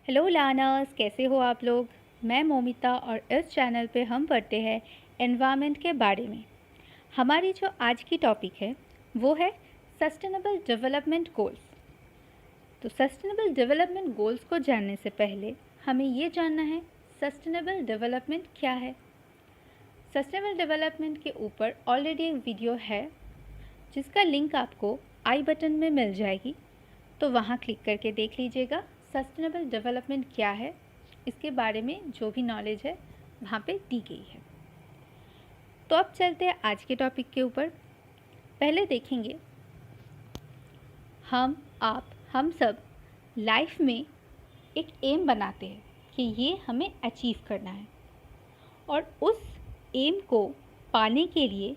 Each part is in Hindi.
हेलो लर्नर्स, कैसे हो आप लोग। मैं मोमिता और इस चैनल पे हम पढ़ते हैं एनवायरनमेंट के बारे में। हमारी जो आज की टॉपिक है वो है सस्टेनेबल डेवलपमेंट गोल्स। तो सस्टेनेबल डेवलपमेंट गोल्स को जानने से पहले हमें ये जानना है सस्टेनेबल डेवलपमेंट क्या है। सस्टेनेबल डेवलपमेंट के ऊपर ऑलरेडी एक वीडियो है जिसका लिंक आपको आई बटन में मिल जाएगी, तो वहाँ क्लिक करके देख लीजिएगा सस्टेनेबल डेवलपमेंट क्या है, इसके बारे में जो भी नॉलेज है वहाँ पे दी गई है। तो अब चलते हैं आज के टॉपिक के ऊपर। पहले देखेंगे हम सब लाइफ में एक एम बनाते हैं कि ये हमें अचीव करना है, और उस एम को पाने के लिए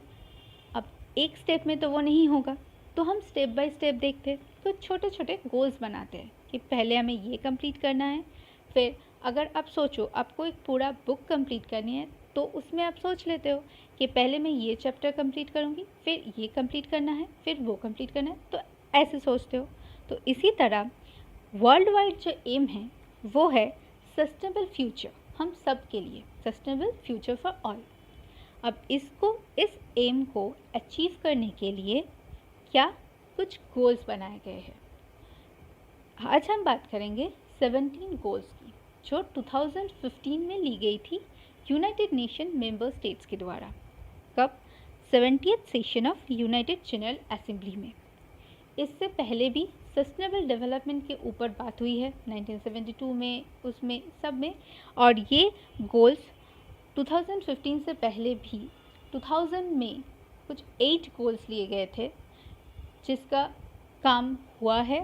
अब एक स्टेप में तो वो नहीं होगा, तो हम स्टेप बाय स्टेप देखते हैं। तो छोटे छोटे गोल्स बनाते हैं कि पहले हमें ये कंप्लीट करना है। फिर अगर आप सोचो आपको एक पूरा बुक कंप्लीट करनी है, तो उसमें आप सोच लेते हो कि पहले मैं ये चैप्टर कंप्लीट करूँगी, फिर ये कंप्लीट करना है, फिर वो कंप्लीट करना है, तो ऐसे सोचते हो। तो इसी तरह वर्ल्ड वाइड जो एम है वो है सस्टेनेबल फ्यूचर, हम सब के लिए सस्टेनेबल फ्यूचर फॉर ऑल। अब इस एम को अचीव करने के लिए क्या कुछ गोल्स बनाए गए हैं। आज हम बात करेंगे 17 गोल्स की, जो 2015 में ली गई थी यूनाइटेड नेशन मेंबर स्टेट्स के द्वारा। कब? 70th session of United general assembly में। इससे पहले भी सस्टेनेबल डेवलपमेंट के ऊपर बात हुई है 1972 में, उसमें सब में। और ये गोल्स 2015 से पहले भी 2000 में कुछ 8 गोल्स लिए गए थे, जिसका काम हुआ है,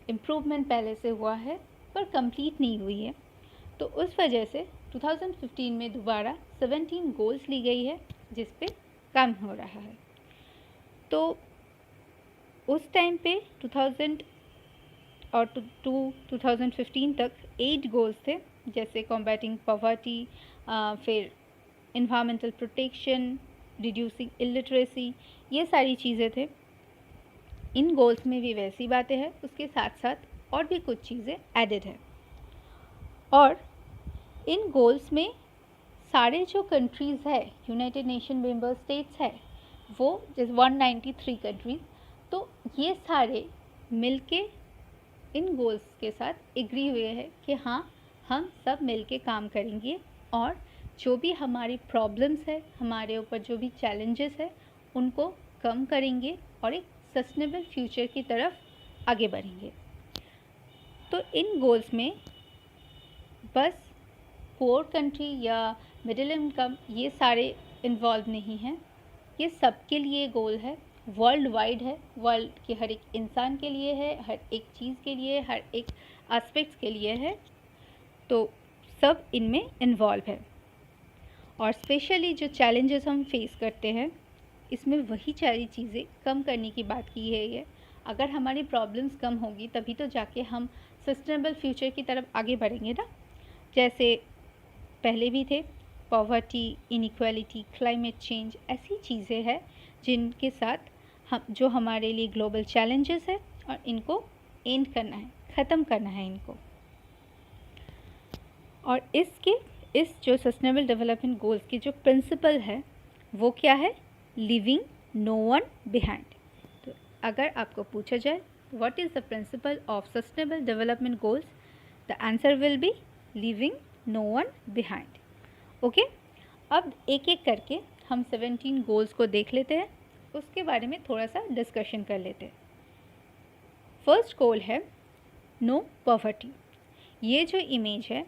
इम्प्रूवमेंट पहले से हुआ है, पर कंप्लीट नहीं हुई है। तो उस वजह से 2015 में दोबारा 17 गोल्स ली गई है जिस पे काम हो रहा है। तो उस टाइम पे 2000 और 2015 तक 8 गोल्स थे, जैसे कॉम्बैटिंग पॉवर्टी, फिर इन्वायरमेंटल प्रोटेक्शन, रिड्यूसिंग इलिटरेसी, ये सारी चीज़ें थे। इन गोल्स में भी वैसी बातें हैं, उसके साथ साथ और भी कुछ चीज़ें एडेड है। और इन गोल्स में सारे जो कंट्रीज़ है, यूनाइटेड नेशन मेंबर स्टेट्स है, वो जैसे 193 कंट्रीज, तो ये सारे मिलके इन गोल्स के साथ एग्री हुए हैं कि हाँ, हम सब मिलके काम करेंगे, और जो भी हमारी प्रॉब्लम्स है, हमारे ऊपर जो भी चैलेंजेस है, उनको कम करेंगे और एक सस्टेनेबल फ्यूचर की तरफ आगे बढ़ेंगे। तो इन गोल्स में बस पुअर कंट्री या मिडिल इनकम ये सारे इन्वॉल्व नहीं हैं, ये सबके लिए गोल है, वर्ल्ड वाइड है, वर्ल्ड के हर एक इंसान के लिए है, हर एक चीज़ के लिए, हर एक एस्पेक्ट्स के लिए है। तो सब इनमें इन्वॉल्व है। और स्पेशली जो चैलेंजेस हम फेस करते हैं, इसमें वही सारी चीज़ें कम करने की बात की है। अगर हमारी प्रॉब्लम्स कम होगी तभी तो जाके हम सस्टेनेबल फ्यूचर की तरफ आगे बढ़ेंगे ना। जैसे पहले भी थे, पॉवर्टी, इनइक्वालिटी, क्लाइमेट चेंज, ऐसी चीज़ें हैं जिनके साथ हम जो हमारे लिए ग्लोबल चैलेंजेस है, और इनको एंड करना है, ख़त्म करना है इनको। और इस जो सस्टेनेबल डेवलपमेंट गोल्स की जो प्रिंसिपल है वो क्या है? Living no one behind. तो अगर आपको पूछा जाए what is the principle of sustainable development goals, the answer will be living no one behind. Okay, अब एक एक करके हम 17 गोल्स को देख लेते हैं, उसके बारे में थोड़ा सा डिस्कशन कर लेते हैं। फर्स्ट गोल है नो पॉवर्टी। ये जो इमेज है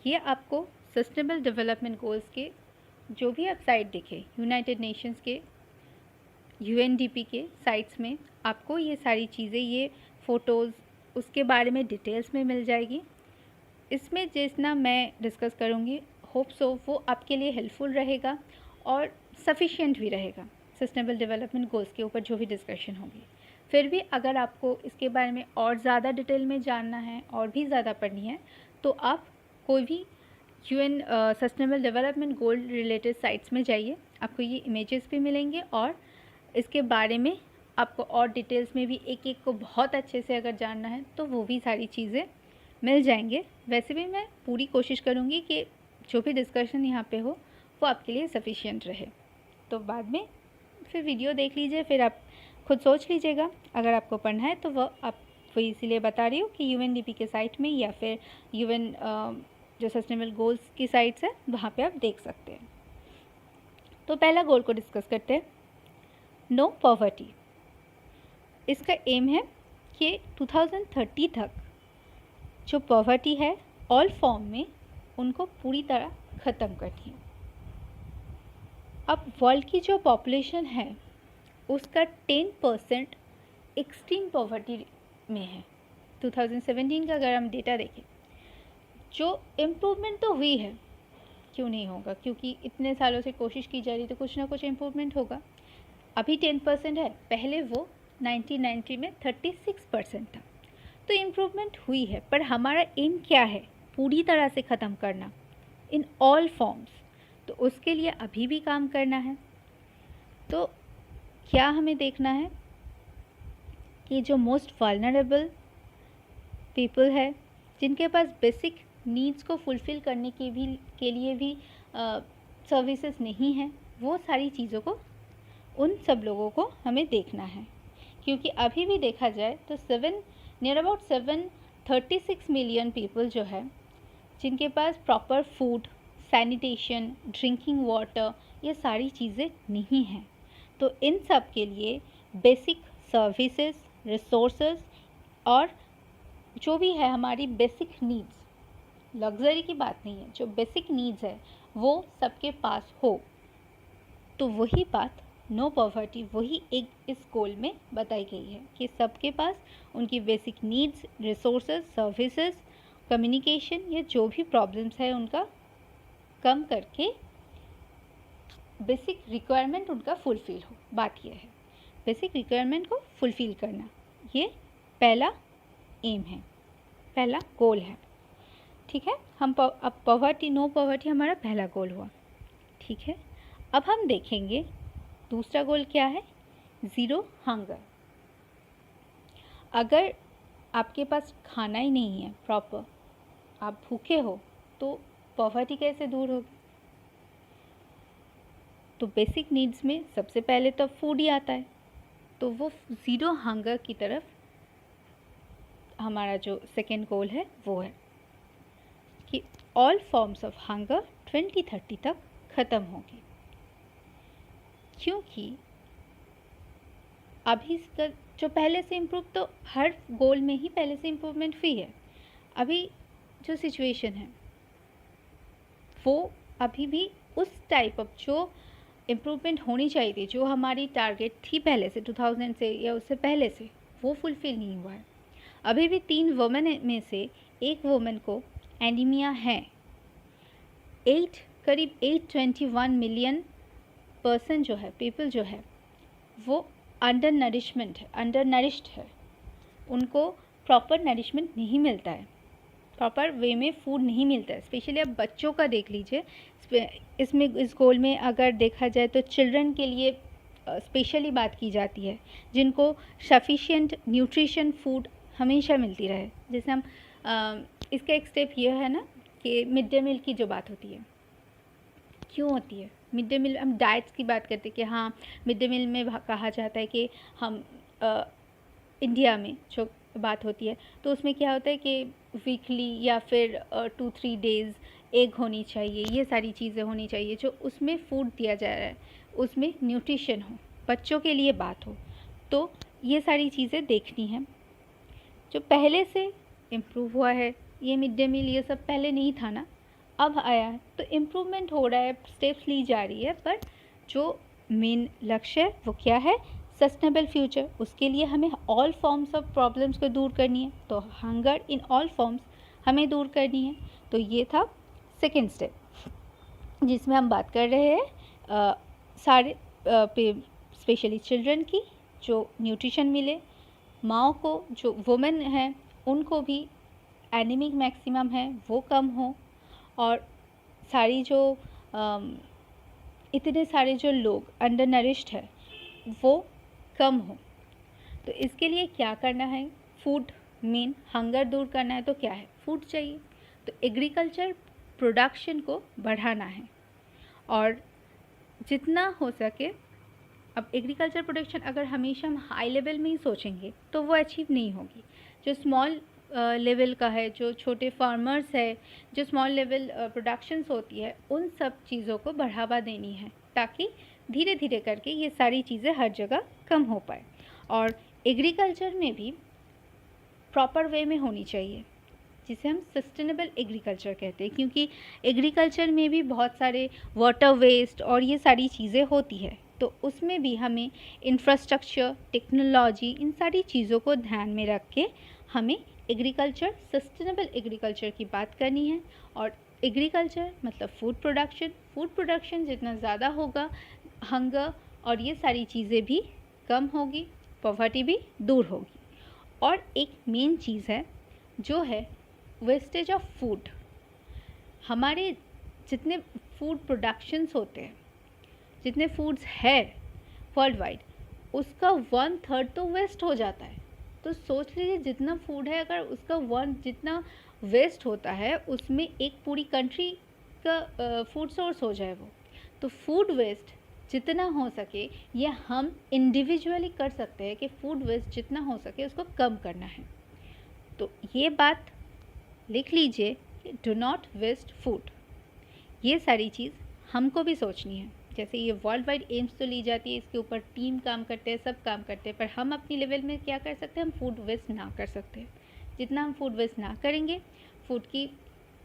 ये आपको सस्टेनेबल डेवलपमेंट गोल्स के जो भी आप साइट देखें, यूनाइटेड नेशंस के, यूएनडीपी के साइट्स में आपको ये सारी चीज़ें, ये फ़ोटोज़, उसके बारे में डिटेल्स में मिल जाएगी। इसमें जितना मैं डिस्कस करूँगी, होप सो वो आपके लिए हेल्पफुल रहेगा और सफिशिएंट भी रहेगा सस्टेनेबल डेवलपमेंट गोल्स के ऊपर जो भी डिस्कशन होगी। फिर भी अगर आपको इसके बारे में और ज़्यादा डिटेल में जानना है और भी ज़्यादा पढ़नी है, तो आप कोई भी UN sustainable development goal related sites में जाइए, आपको ये इमेजेस भी मिलेंगे, और इसके बारे में आपको और डिटेल्स में भी एक एक को बहुत अच्छे से अगर जानना है तो वो भी सारी चीज़ें मिल जाएंगे। वैसे भी मैं पूरी कोशिश करूँगी कि जो भी डिस्कशन यहाँ पे हो वो आपके लिए सफिशिएंट रहे। तो बाद में फिर वीडियो देख लीजिए, फिर आप खुद सोच लीजिएगा। अगर आपको पढ़ना है तो वो आप वही इसीलिए बता रही हूँ कि यूएनडीपी के साइट में या फिर यूएन जो सस्टेनेबल गोल्स की साइट्स है वहाँ पे आप देख सकते हैं। तो पहला गोल को डिस्कस करते हैं, नो पॉवर्टी। इसका एम है कि 2030 तक जो पॉवर्टी है ऑल फॉर्म में उनको पूरी तरह ख़त्म करनी है। अब वर्ल्ड की जो पॉपुलेशन है उसका 10% एक्सट्रीम पॉवर्टी में है। 2017 का अगर हम डेटा देखें, जो इम्प्रूवमेंट तो हुई है, क्यों नहीं होगा, क्योंकि इतने सालों से कोशिश की जा रही तो कुछ ना कुछ इम्प्रूवमेंट होगा। अभी 10% है, पहले वो 1990 में 36% था, तो इम्प्रूवमेंट हुई है। पर हमारा एम क्या है, पूरी तरह से ख़त्म करना इन ऑल फॉर्म्स, तो उसके लिए अभी भी काम करना है। तो क्या हमें देखना है कि जो मोस्ट वल्नरेबल पीपल है, जिनके पास बेसिक नीड्स को फुलफ़िल करने के लिए भी सर्विसेज नहीं हैं, वो सारी चीज़ों को, उन सब लोगों को हमें देखना है। क्योंकि अभी भी देखा जाए तो नियर अबाउट 736 मिलियन पीपल जो है, जिनके पास proper food, sanitation, drinking water, ये सारी चीज़ें नहीं हैं। तो इन सब के लिए बेसिक सर्विसेज, रिसोर्सेज और जो भी है हमारी बेसिक नीड्स, लग्जरी की बात नहीं है, जो बेसिक नीड्स है वो सबके पास हो। तो वही बात नो पॉवर्टी, वही एक इस गोल में बताई गई है कि सबके पास उनकी basic needs, resources, services, communication, ये जो भी प्रॉब्लम्स है उनका कम करके बेसिक रिक्वायरमेंट उनका फुलफ़िल हो। बात यह है, बेसिक रिक्वायरमेंट को फुलफ़िल करना, ये पहला एम है, पहला गोल है। ठीक है, हम अब पॉवर्टी, नो पॉवर्टी हमारा पहला गोल हुआ। ठीक है, अब हम देखेंगे दूसरा गोल क्या है, ज़ीरो हंगर। अगर आपके पास खाना ही नहीं है प्रॉपर, आप भूखे हो, तो पॉवर्टी कैसे दूर होगी। तो बेसिक नीड्स में सबसे पहले तो फूड ही आता है। तो वो ज़ीरो हंगर की तरफ हमारा जो सेकेंड गोल है वो है कि ऑल फॉर्म्स ऑफ हंगर 2030 तक ख़त्म होगी। क्योंकि अभी जो पहले से इम्प्रूव, तो हर गोल में ही पहले से इम्प्रूवमेंट हुई है। अभी जो सिचुएशन है वो अभी भी उस टाइप ऑफ जो इम्प्रूवमेंट होनी चाहिए थी, जो हमारी टारगेट थी पहले से 2000 से या उससे पहले से, वो फुलफ़िल नहीं हुआ है। अभी भी 3 वुमेन में से एक वुमेन को एनीमिया है। करीब 821 मिलियन पर्सन जो है, पीपल जो है, वो अंडर नरिश्ड है। उनको प्रॉपर नरिशमेंट नहीं मिलता है, प्रॉपर वे में फूड नहीं मिलता है। स्पेशली अब बच्चों का देख लीजिए, इसमें इस गोल में अगर देखा जाए तो चिल्ड्रन के लिए स्पेशली बात की जाती है, जिनको सफिशिएंट न्यूट्रिशन फूड हमेशा मिलती रहे। जैसे हम इसका एक स्टेप ये है ना कि मिड डे मील की जो बात होती है, क्यों होती है मिड डे मील, हम डाइट्स की बात करते हैं कि हाँ मिड डे मील में कहा जाता है कि हम इंडिया में जो बात होती है तो उसमें क्या होता है कि वीकली या फिर 2-3 डेज़ एग होनी चाहिए, ये सारी चीज़ें होनी चाहिए। जो उसमें फूड दिया जा रहा है उसमें न्यूट्रिशन हो, बच्चों के लिए बात हो, तो ये सारी चीज़ें देखनी है। जो पहले से इम्प्रूव हुआ है, ये मिड डे मील ये सब पहले नहीं था ना, अब आया है तो इम्प्रूवमेंट हो रहा है, स्टेप्स ली जा रही है। पर जो मेन लक्ष्य है वो क्या है, सस्टेनेबल फ्यूचर। उसके लिए हमें ऑल फॉर्म्स ऑफ प्रॉब्लम्स को दूर करनी है, तो हंगर इन ऑल फॉर्म्स हमें दूर करनी है। तो ये था सेकेंड स्टेप, जिसमें हम बात कर रहे हैं सारे स्पेशली चिल्ड्रन की, जो न्यूट्रिशन मिले, माँ को, जो वुमेन हैं उनको भी एनीमिक मैक्सिमम है वो कम हो, और सारी जो इतने सारे जो लोग अंडर नरिश्ड है वो कम हो। तो इसके लिए क्या करना है, फूड मेन, हंगर दूर करना है तो क्या है, फूड चाहिए। तो एग्रीकल्चर प्रोडक्शन को बढ़ाना है और जितना हो सके। अब एग्रीकल्चर प्रोडक्शन अगर हमेशा हम हाई लेवल में ही सोचेंगे तो वो अचीव नहीं होगी। जो स्मॉल लेवल का है, जो छोटे फार्मर्स है, जो स्मॉल लेवल प्रोडक्शंस होती है, उन सब चीज़ों को बढ़ावा देनी है ताकि धीरे धीरे करके ये सारी चीज़ें हर जगह कम हो पाए। और एग्रीकल्चर में भी प्रॉपर वे में होनी चाहिए, जिसे हम सस्टेनेबल एग्रीकल्चर कहते हैं, क्योंकि एग्रीकल्चर में भी बहुत सारे वाटर वेस्ट और ये सारी चीज़ें होती है। तो उसमें भी हमें इंफ्रास्ट्रक्चर, टेक्नोलॉजी, इन सारी चीज़ों को ध्यान में रख के हमें एग्रीकल्चर, सस्टेनेबल एग्रीकल्चर की बात करनी है। और एग्रीकल्चर मतलब फूड प्रोडक्शन जितना ज़्यादा होगा, हंगर और ये सारी चीज़ें भी कम होगी, पॉवर्टी भी दूर होगी। और एक मेन चीज़ है जो है वेस्टेज ऑफ फूड। हमारे जितने फूड प्रोडक्शंस होते हैं, जितने फूड्स है वर्ल्ड वाइड, उसका 1/3 तो वेस्ट हो जाता है। तो सोच लीजिए जितना फूड है, अगर उसका जितना वेस्ट होता है, उसमें एक पूरी कंट्री का फूड सोर्स हो जाए वो। तो फूड वेस्ट जितना हो सके ये हम इंडिविजुअली कर सकते हैं कि फूड वेस्ट जितना हो सके उसको कम करना है। तो ये बात लिख लीजिए, डू नॉट वेस्ट फूड। ये सारी चीज़ हमको भी सोचनी है। जैसे ये वर्ल्ड वाइड एम्स तो ली जाती है, इसके ऊपर टीम काम करते हैं, सब काम करते हैं, पर हम अपनी लेवल में क्या कर सकते हैं, हम फूड वेस्ट ना कर सकते हैं। जितना हम फूड वेस्ट ना करेंगे, फूड की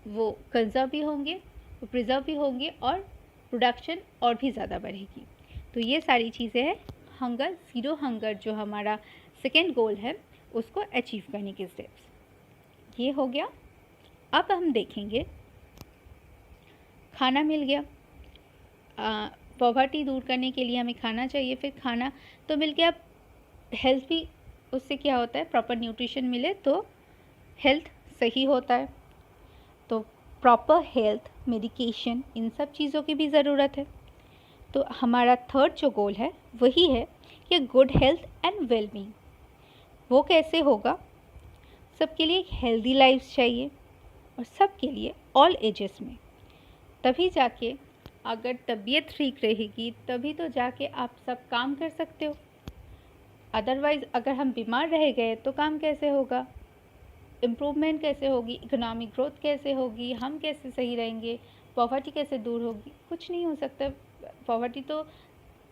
वो कंजर्व भी होंगे, वो प्रिजर्व भी होंगे और प्रोडक्शन और भी ज़्यादा बढ़ेगी। तो ये सारी चीज़ें हैं हंगर, ज़ीरो हंगर जो हमारा सेकेंड गोल है, उसको अचीव करने के स्टेप्स। ये हो गया। अब हम देखेंगे, खाना मिल गया, पॉवर्टी दूर करने के लिए हमें खाना चाहिए, फिर खाना तो मिल गया, हेल्थ भी उससे क्या होता है, प्रॉपर न्यूट्रिशन मिले तो हेल्थ सही होता है। तो प्रॉपर हेल्थ, मेडिकेशन, इन सब चीज़ों की भी ज़रूरत है। तो हमारा थर्ड जो गोल है वही है कि गुड हेल्थ एंड वेलबींग। वो कैसे होगा, सबके लिए एक हेल्दी लाइफ चाहिए और सबके लिए ऑल एजेस में। तभी जाके अगर तबीयत ठीक रहेगी तभी तो जाके आप सब काम कर सकते हो। अदरवाइज़ अगर हम बीमार रह गए तो काम कैसे होगा, इम्प्रूवमेंट कैसे होगी, इकोनॉमिक ग्रोथ कैसे होगी, हम कैसे सही रहेंगे, पॉवर्टी कैसे दूर होगी, कुछ नहीं हो सकता। पॉवर्टी तो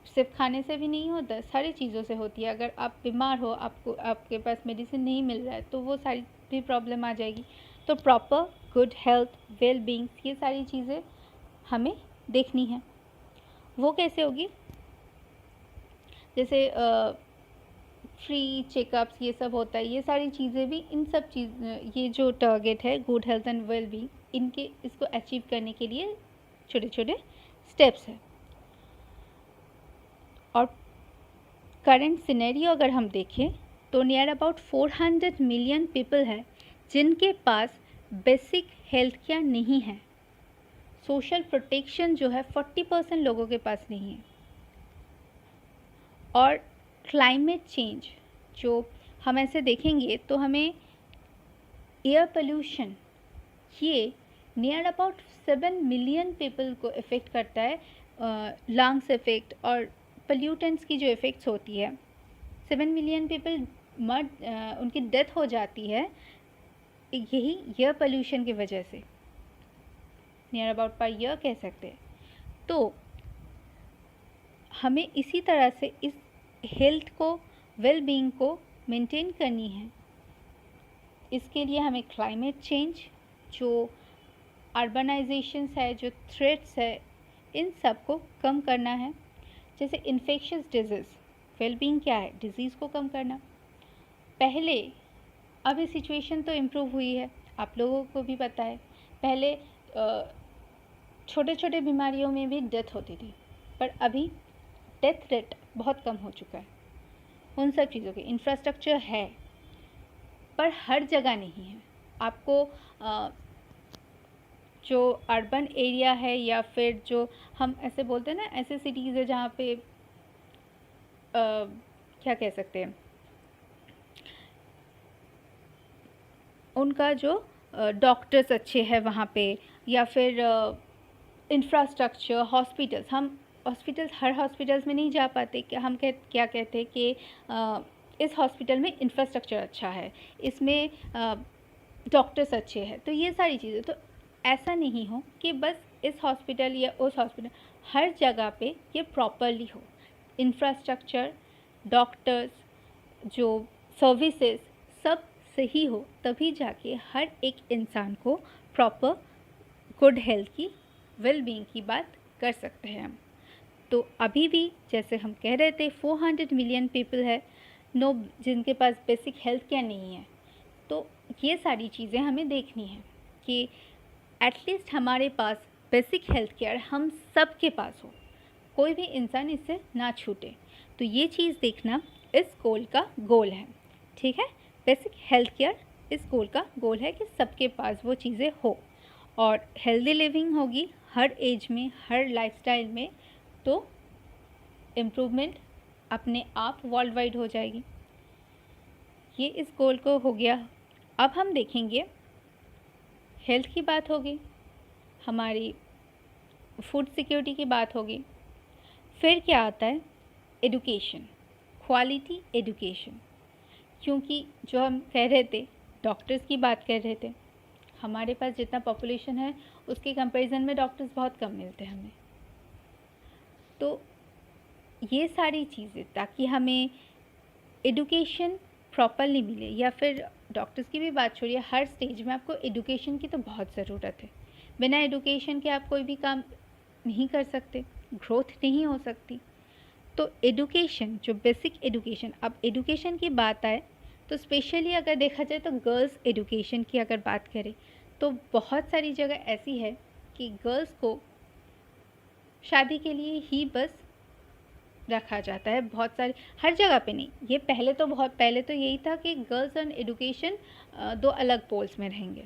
सिर्फ खाने से भी नहीं होता, सारी चीज़ों से होती है। अगर आप बीमार हो, आपके पास मेडिसिन नहीं मिल रहा है तो वो सारी भी प्रॉब्लम आ जाएगी। तो proper good health, well being, ये सारी चीज़ें हमें देखनी है। वो कैसे होगी, जैसे फ्री चेकअप्स ये सब होता है, ये सारी चीज़ें भी, इन सब ये जो टारगेट है good health and well being, इसको अचीव करने के लिए छोटे छोटे स्टेप्स हैं। और करंट सिनेरियो अगर हम देखें तो नियर अबाउट 400 मिलियन पीपल है जिनके पास बेसिक हेल्थ केयर नहीं है। सोशल प्रोटेक्शन जो है 40% लोगों के पास नहीं है। और क्लाइमेट चेंज जो हम ऐसे देखेंगे तो हमें एयर पोल्यूशन, ये नियर अबाउट 7 मिलियन पीपल को इफ़ेक्ट करता है। लंग्स इफ़ेक्ट और पोल्यूटेंट्स की जो इफ़ेक्ट्स होती है, 7 मिलियन पीपल उनकी डेथ हो जाती है यही एयर पोल्यूशन की वजह से, नियर अबाउट पर ईयर कह सकते हैं। तो हमें इसी तरह से इस हेल्थ को, वेल बीइंग को मेंटेन करनी है। इसके लिए हमें क्लाइमेट चेंज, जो अर्बनाइजेशंस है, जो थ्रेट्स है, इन सब को कम करना है। जैसे इन्फेक्शियस डिजीज़, वेल बीइंग क्या है, डिज़ीज़ को कम करना। पहले, अभी सिचुएशन तो इम्प्रूव हुई है, आप लोगों को भी पता है, पहले छोटे छोटे बीमारियों में भी डेथ होती थी, पर अभी डेथ रेट बहुत कम हो चुका है। उन सब चीज़ों की इंफ्रास्ट्रक्चर है पर हर जगह नहीं है। आपको जो अर्बन एरिया है या फिर जो हम ऐसे बोलते हैं ना, ऐसे सिटीज़ है जहाँ पे क्या कह सकते हैं, उनका जो डॉक्टर्स अच्छे हैं वहाँ पे, या फिर इंफ्रास्ट्रक्चर, हॉस्पिटल्स हर हॉस्पिटल्स में नहीं जा पाते, कि हम क्या कहते हैं कि इस हॉस्पिटल में इंफ्रास्ट्रक्चर अच्छा है, इसमें डॉक्टर्स अच्छे हैं, तो ये सारी चीज़ें। तो ऐसा नहीं हो कि बस इस हॉस्पिटल या उस हॉस्पिटल, हर जगह पे ये प्रॉपरली हो, इंफ्रास्ट्रक्चर, डॉक्टर्स, जो सर्विसेज सब सही हो, तभी जाके हर एक इंसान को प्रॉपर गुड हेल्थ की, वेल बीइंग की बात कर सकते हैं हम। तो अभी भी जैसे हम कह रहे थे 400 मिलियन पीपल है जिनके पास बेसिक हेल्थ केयर नहीं है। तो ये सारी चीज़ें हमें देखनी है कि एटलीस्ट हमारे पास बेसिक हेल्थ केयर हम सब के पास हो, कोई भी इंसान इससे ना छूटे। तो ये चीज़ देखना इस गोल का गोल है, ठीक है। बेसिक हेल्थ केयर इस गोल का गोल है कि सबके पास वो चीज़ें हो, और हेल्दी लिविंग होगी हर एज में, हर लाइफस्टाइल में, तो इम्प्रूवमेंट अपने आप वर्ल्ड वाइड हो जाएगी। ये इस गोल को हो गया। अब हम देखेंगे, हेल्थ की बात होगी, हमारी फूड सिक्योरिटी की बात होगी, फिर क्या आता है, एजुकेशन, क्वालिटी एजुकेशन। क्योंकि जो हम कह रहे थे, डॉक्टर्स की बात कर रहे थे, हमारे पास जितना पॉपुलेशन है उसके कंपैरिजन में डॉक्टर्स बहुत कम मिलते हैं हमें। तो ये सारी चीज़ें, ताकि हमें एजुकेशन प्रॉपरली मिले, या फिर डॉक्टर्स की भी बात छोड़िए, हर स्टेज में आपको एजुकेशन की तो बहुत ज़रूरत है। बिना एजुकेशन के आप कोई भी काम नहीं कर सकते, ग्रोथ नहीं हो सकती। तो एजुकेशन, जो बेसिक एजुकेशन, अब एजुकेशन की बात आए तो स्पेशली अगर देखा जाए तो गर्ल्स एजुकेशन की अगर बात करें तो बहुत सारी जगह ऐसी है कि गर्ल्स को शादी के लिए ही बस रखा जाता है। बहुत सारे, हर जगह पे नहीं, ये पहले तो यही था कि गर्ल्स एंड एजुकेशन दो अलग पोल्स में रहेंगे,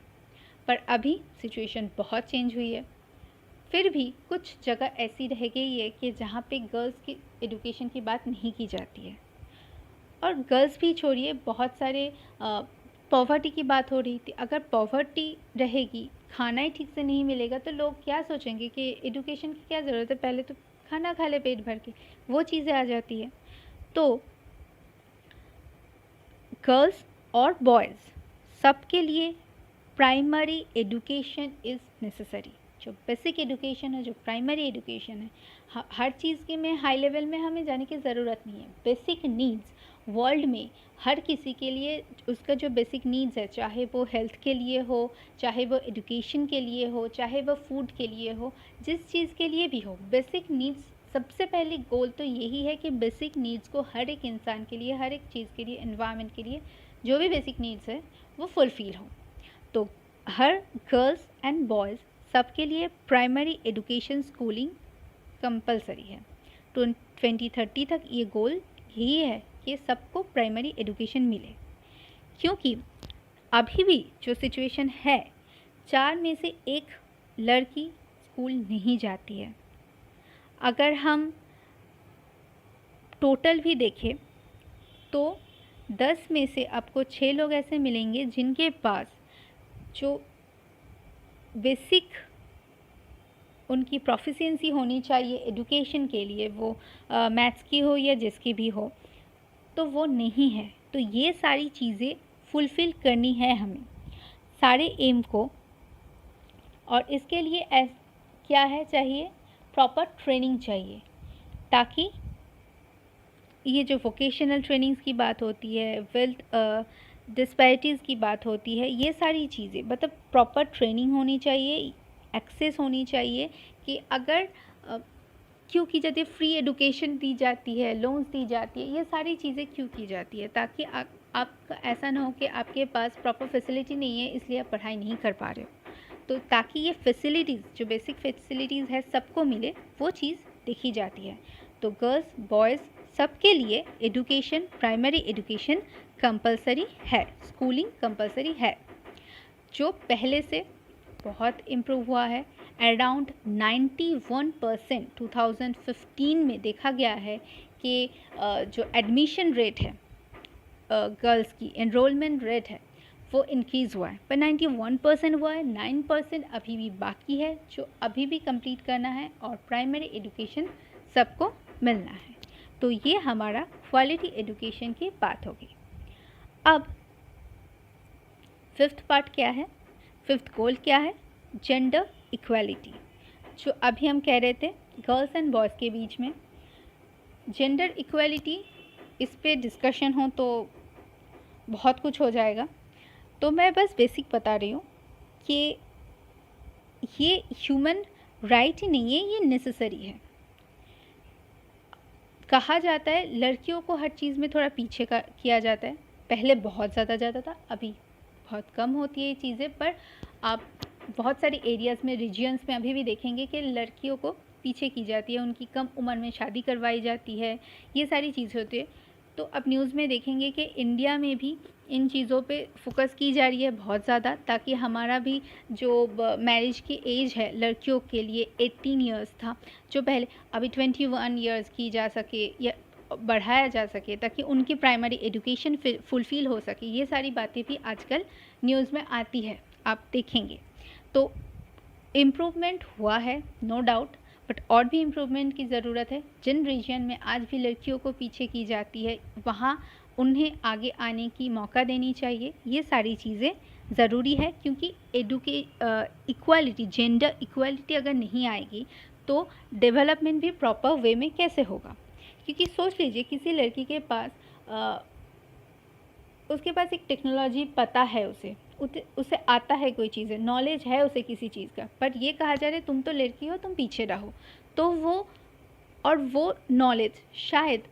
पर अभी सिचुएशन बहुत चेंज हुई है। फिर भी कुछ जगह ऐसी रह गई है कि जहाँ पे गर्ल्स की एजुकेशन की बात नहीं की जाती है। और गर्ल्स भी छोड़िए, बहुत सारे पॉवर्टी की बात हो रही थी। अगर पॉवर्टी रहेगी, खाना ही ठीक से नहीं मिलेगा, तो लोग क्या सोचेंगे कि एजुकेशन की क्या ज़रूरत है, पहले तो खाना खा ले पेट भर के, वो चीज़ें आ जाती है। तो गर्ल्स और बॉयज़ सबके लिए प्राइमरी एजुकेशन इज़ नेसेसरी। जो बेसिक एजुकेशन है, जो प्राइमरी एजुकेशन है, हर चीज़ के में हाई लेवल में हमें जाने की ज़रूरत नहीं है। बेसिक नीड्स वर्ल्ड में हर किसी के लिए, उसका जो बेसिक नीड्स है, चाहे वो हेल्थ के लिए हो, चाहे वो एजुकेशन के लिए हो, चाहे वो फूड के लिए हो, जिस चीज़ के लिए भी हो, बेसिक नीड्स, सबसे पहले गोल तो यही है कि बेसिक नीड्स को हर एक इंसान के लिए, हर एक चीज़ के लिए, एनवायरनमेंट के लिए, जो भी बेसिक नीड्स है वो फुलफ़िल हो। तो हर गर्ल्स एंड बॉयज़ सबके लिए प्राइमरी एजुकेशन स्कूलिंग कंपलसरी है। 2030 तक ये गोल यही है कि सबको प्राइमरी एजुकेशन मिले। क्योंकि अभी भी जो सिचुएशन है, 4 में से 1 लड़की स्कूल नहीं जाती है। अगर हम टोटल भी देखें तो 10 में से आपको 6 लोग ऐसे मिलेंगे जिनके पास जो बेसिक उनकी प्रोफिशिएंसी होनी चाहिए एजुकेशन के लिए, वो मैथ्स की हो या जिसकी भी हो, तो वो नहीं है। तो ये सारी चीज़ें फुलफ़िल करनी है हमें, सारे एम को। और इसके लिए क्या है चाहिए, प्रॉपर ट्रेनिंग चाहिए, ताकि ये जो वोकेशनल ट्रेनिंग्स की बात होती है, वेल्थ डिस्पैरिटीज़ की बात होती है, ये सारी चीज़ें, मतलब प्रॉपर ट्रेनिंग होनी चाहिए, एक्सेस होनी चाहिए कि अगर क्यों की जाती है, फ्री एजुकेशन दी जाती है, लोन्स दी जाती है, ये सारी चीज़ें क्यों की जाती है, ताकि आपका ऐसा ना हो कि आपके पास प्रॉपर फैसिलिटी नहीं है इसलिए आप पढ़ाई नहीं कर पा रहे हो। तो ताकि ये फैसिलिटीज़, जो बेसिक फैसिलिटीज़ है, सबको मिले, वो चीज़ देखी जाती है। तो गर्ल्स बॉयज़ सबके लिए एजुकेशन, प्राइमरी एजुकेशन कंपलसरी है, स्कूलिंग कंपलसरी है, जो पहले से बहुत इम्प्रूव हुआ है। अराउंड 91% 2015 में देखा गया है कि जो एडमिशन रेट है, गर्ल्स की एनरोलमेंट रेट है, वो इंक्रीज़ हुआ है, पर 91% हुआ है, 9% अभी भी बाकी है जो अभी भी कंप्लीट करना है और प्राइमरी एजुकेशन सबको मिलना है। तो ये हमारा क्वालिटी एजुकेशन की बात होगी। अब फिफ्थ पार्ट क्या है, फिफ्थ गोल क्या है, जेंडर इक्वालिटी। जो अभी हम कह रहे थे गर्ल्स एंड बॉयज़ के बीच में जेंडर इक्वालिटी, इस पे डिस्कशन हो तो बहुत कुछ हो जाएगा। तो मैं बस बेसिक बता रही हूँ कि ये ह्यूमन राइट ही नहीं है, ये नेसेसरी है। कहा जाता है लड़कियों को हर चीज़ में थोड़ा पीछे का किया जाता है, पहले बहुत ज़्यादा ज़्यादा था, अभी बहुत कम होती है ये चीज़ें। पर आप बहुत सारे एरियाज़ में, रीजियंस में अभी भी देखेंगे कि लड़कियों को पीछे की जाती है, उनकी कम उम्र में शादी करवाई जाती है, ये सारी चीज़ें होती है। तो अब न्यूज़ में देखेंगे कि इंडिया में भी इन चीज़ों पे फोकस की जा रही है बहुत ज़्यादा, ताकि हमारा भी जो मैरिज की एज है लड़कियों के लिए 18 इयर्स था, जो पहले अभी 21 इयर्स की जा सके या बढ़ाया जा सके, ताकि उनकी प्राइमरी एजुकेशन फुलफ़िल हो सके। ये सारी बातें भी आजकल न्यूज़ में आती है, आप देखेंगे। तो इम्प्रूवमेंट हुआ है, नो डाउट, बट और भी इम्प्रूवमेंट की ज़रूरत है। जिन रीजन में आज भी लड़कियों को पीछे की जाती है, वहाँ उन्हें आगे आने की मौका देनी चाहिए। ये सारी चीज़ें ज़रूरी है, क्योंकि इक्वालिटी, जेंडर इक्वालिटी अगर नहीं आएगी तो डेवलपमेंट भी प्रॉपर वे में कैसे होगा। क्योंकि सोच लीजिए किसी लड़की के पास उसके पास एक टेक्नोलॉजी पता है, उसे आता है कोई चीज़ें, नॉलेज है उसे किसी चीज़ का, बट ये कहा जा रहा है तुम तो लड़की हो, तुम पीछे रहो। तो वो नॉलेज शायद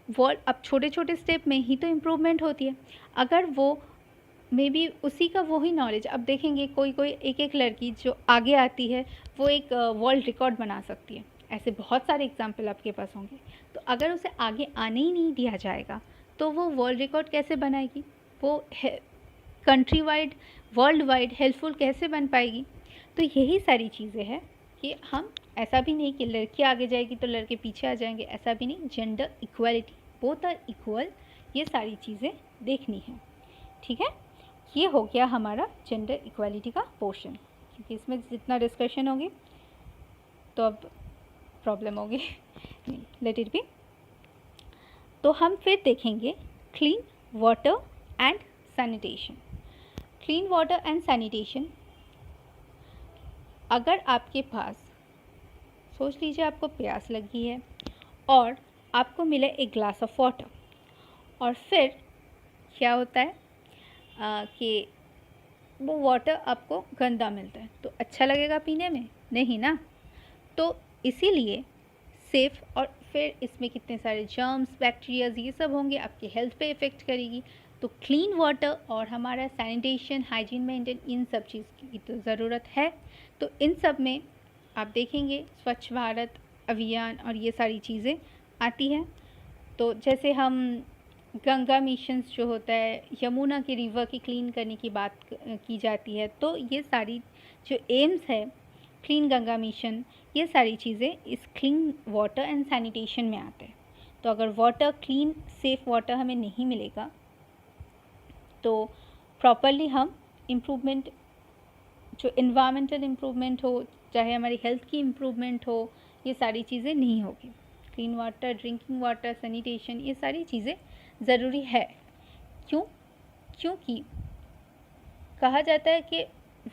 वो अब छोटे छोटे स्टेप में ही तो इम्प्रूवमेंट होती है। अगर वो मे बी उसी का वही नॉलेज, अब देखेंगे कोई एक लड़की जो आगे आती है वो एक वर्ल्ड रिकॉर्ड बना सकती है। ऐसे बहुत सारे एग्जाम्पल आपके पास होंगे। तो अगर उसे आगे आने ही नहीं दिया जाएगा तो वो वर्ल्ड रिकॉर्ड कैसे बनाएगी, वो country wide, world wide helpful कैसे बन पाएगी। तो यही सारी चीज़ें हैं कि हम ऐसा भी नहीं कि लड़की आगे जाएगी तो लड़के पीछे आ जाएंगे, ऐसा भी नहीं। Gender equality, both are equal, ये सारी चीज़ें देखनी है। ठीक है, ये हो गया हमारा जेंडर इक्वालिटी का पोर्शन, क्योंकि इसमें जितना डिस्कशन होगी तो अब प्रॉब्लम होगी, नहीं, लेट इट बी। तो हम फिर देखेंगे clean water and sanitation. Clean water and sanitation, अगर आपके पास, सोच लीजिए आपको प्यास लगी है और आपको मिला एक ग्लास ऑफ वाटर, और फिर क्या होता है कि वो वाटर आपको गंदा मिलता है, तो अच्छा लगेगा पीने में? नहीं ना। तो इसीलिए सेफ़, और फिर इसमें कितने सारे जर्म्स, बैक्टीरियाज, ये सब होंगे, आपकी हेल्थ पे इफ़ेक्ट करेगी। तो क्लीन वाटर और हमारा सैनिटेशन, हाइजीन मेंटेन, इन सब चीज़ की तो ज़रूरत है। तो इन सब में आप देखेंगे स्वच्छ भारत अभियान और ये सारी चीज़ें आती हैं। तो जैसे हम गंगा मिशंस जो होता है, यमुना के रिवर की क्लीन करने की बात की जाती है, तो ये सारी जो एम्स है, क्लीन गंगा मिशन, ये सारी चीज़ें इस क्लीन वाटर एंड सैनिटेशन में आते हैं। तो अगर वाटर, क्लीन सेफ़ वाटर हमें नहीं मिलेगा तो प्रॉपरली हम इम्प्रूवमेंट, जो इन्वायरमेंटल इम्प्रूवमेंट हो, चाहे हमारी हेल्थ की इम्प्रूवमेंट हो, ये सारी चीज़ें नहीं होगी। Clean water, drinking water, sanitation, ये सारी चीज़ें ज़रूरी है। क्यों? क्योंकि कहा जाता है कि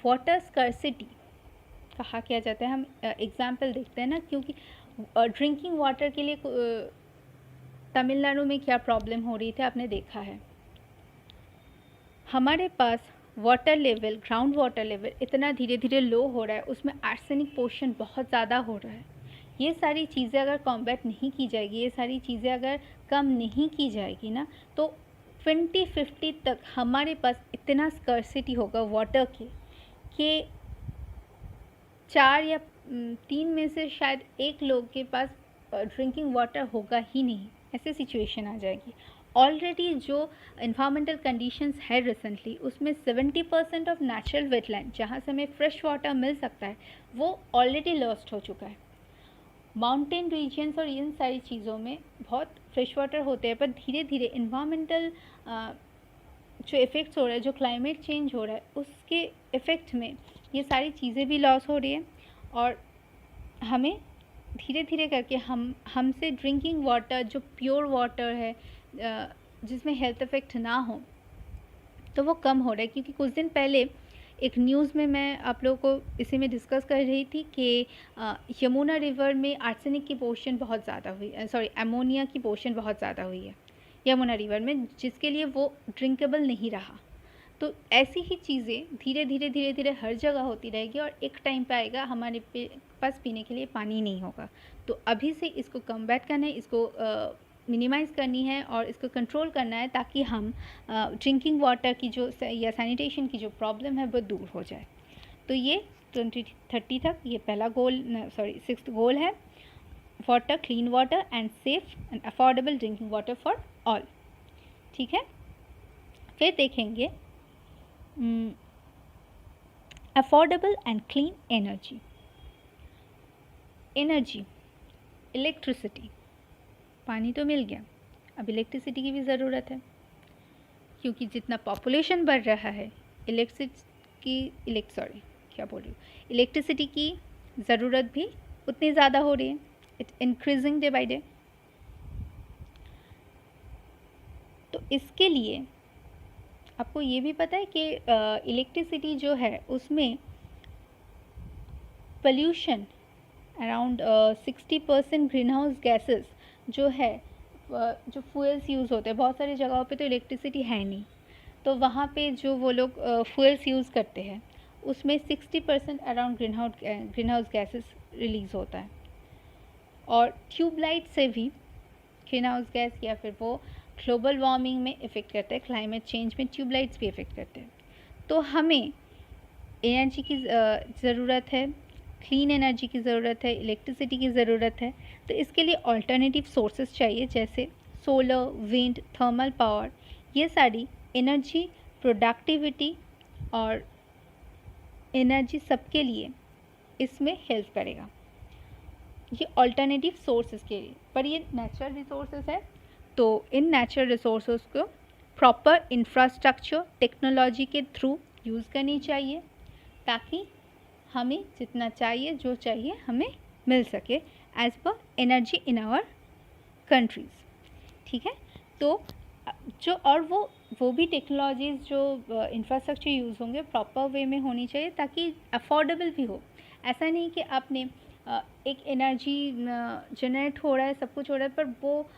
वाटर स्कर्सिटी कहा क्या जाता है, हम एग्जाम्पल देखते हैं ना, क्योंकि ड्रिंकिंग वाटर के लिए तमिलनाडु में क्या प्रॉब्लम हो रही थी आपने देखा है। हमारे पास water level, ground water level इतना धीरे धीरे लो हो रहा है, उसमें आर्सेनिक पोर्शन बहुत ज़्यादा हो रहा है। ये सारी चीज़ें अगर कॉम्बैट नहीं की जाएगी, ये सारी चीज़ें अगर कम नहीं की जाएगी ना, तो 2050 तक हमारे पास इतना स्कर्सिटी होगा वाटर की कि 4 या 3 में से शायद एक लोग के पास ड्रिंकिंग वाटर होगा ही नहीं, ऐसे सिचुएशन आ जाएगी। ऑलरेडी जो इन्वायरमेंटल कंडीशंस है रिसेंटली, उसमें 70% ऑफ नेचुरल वेटलैंड जहाँ से हमें फ्रेश वाटर मिल सकता है, वो ऑलरेडी लॉस्ट हो चुका है। माउंटेन रीजन्स और इन सारी चीज़ों में बहुत फ्रेश वाटर होते हैं, पर धीरे धीरे इन्वायरमेंटल जो इफ़ेक्ट्स हो रहा है, जो क्लाइमेट चेंज हो रहा है, उसके इफ़ेक्ट में ये सारी चीज़ें भी लॉस हो रही है और हमें धीरे धीरे करके हमसे ड्रिंकिंग वाटर जो प्योर वाटर है, जिसमें हेल्थ इफ़ेक्ट ना हो, तो वो कम हो रहा है। क्योंकि कुछ दिन पहले एक न्यूज़ में मैं आप लोगों को इसी में डिस्कस कर रही थी कि यमुना रिवर में आर्सेनिक की पोर्शन बहुत ज़्यादा हुई, सॉरी अमोनिया की पोर्शन बहुत ज़्यादा हुई है यमुना रिवर में, जिसके लिए वो ड्रिंकेबल नहीं रहा। तो ऐसी ही चीज़ें धीरे धीरे धीरे धीरे हर जगह होती रहेगी और एक टाइम पे आएगा हमारे पास पीने के लिए पानी नहीं होगा। तो अभी से इसको कम्बैट करना है, इसको मिनिमाइज़ करनी है और इसको कंट्रोल करना है, ताकि हम ड्रिंकिंग वाटर की जो या सैनिटेशन की जो प्रॉब्लम है वो दूर हो जाए। तो ये 2030 तक ये पहला गोल, सॉरी 6th गोल है, water, clean water and safe and affordable drinking water for all. ठीक है, फिर देखेंगे affordable and clean energy. Energy, electricity, पानी तो मिल गया, अब इलेक्ट्रिसिटी की भी ज़रूरत है, क्योंकि जितना पॉपुलेशन बढ़ रहा है इलेक्ट्रिसिटी की ज़रूरत भी उतनी ज़्यादा हो रही है। It's increasing day by day. तो इसके लिए आपको ये भी पता है कि इलेक्ट्रिसिटी जो है उसमें pollution around 60% green house gases जो है, जो फ्यूल्स यूज़ होते हैं, बहुत सारी जगहों पे तो इलेक्ट्रिसिटी है नहीं, तो वहाँ पे जो वो लोग फ्यूल्स यूज़ करते हैं उसमें 60% around green house gases release होता है। और ट्यूबलाइट से भी ग्रीन हाउस गैस या फिर वो ग्लोबल वार्मिंग में इफ़ेक्ट करता है, क्लाइमेट चेंज में ट्यूबलाइट्स भी इफ़ेक्ट करते हैं। तो हमें एनर्जी की ज़रूरत है, क्लीन एनर्जी की ज़रूरत है, इलेक्ट्रिसिटी की ज़रूरत है। तो इसके लिए ऑल्टरनेटिव सोर्सेज चाहिए, जैसे सोलर, विंड, थर्मल पावर। ये सारी एनर्जी प्रोडक्टिविटी और एनर्जी सबके लिए इसमें हेल्प करेगा, ये ऑल्टरनेटिव सोर्सेज के लिए। पर ये नेचुरल रिसोर्सेज है, तो इन नेचुरल रिसोर्सेज को प्रॉपर इंफ्रास्ट्रक्चर टेक्नोलॉजी के थ्रू यूज़ करनी चाहिए, ताकि हमें जितना चाहिए, जो चाहिए, हमें मिल सके as per energy in our countries. ठीक है, तो जो और वो भी टेक्नोलॉजीज़ जो इंफ्रास्ट्रक्चर यूज़ होंगे प्रॉपर वे में होनी चाहिए, ताकि अफोर्डेबल भी हो। ऐसा नहीं कि आपने एक एनर्जी जनरेट हो रहा है, सब कुछ हो रहा है, पर वो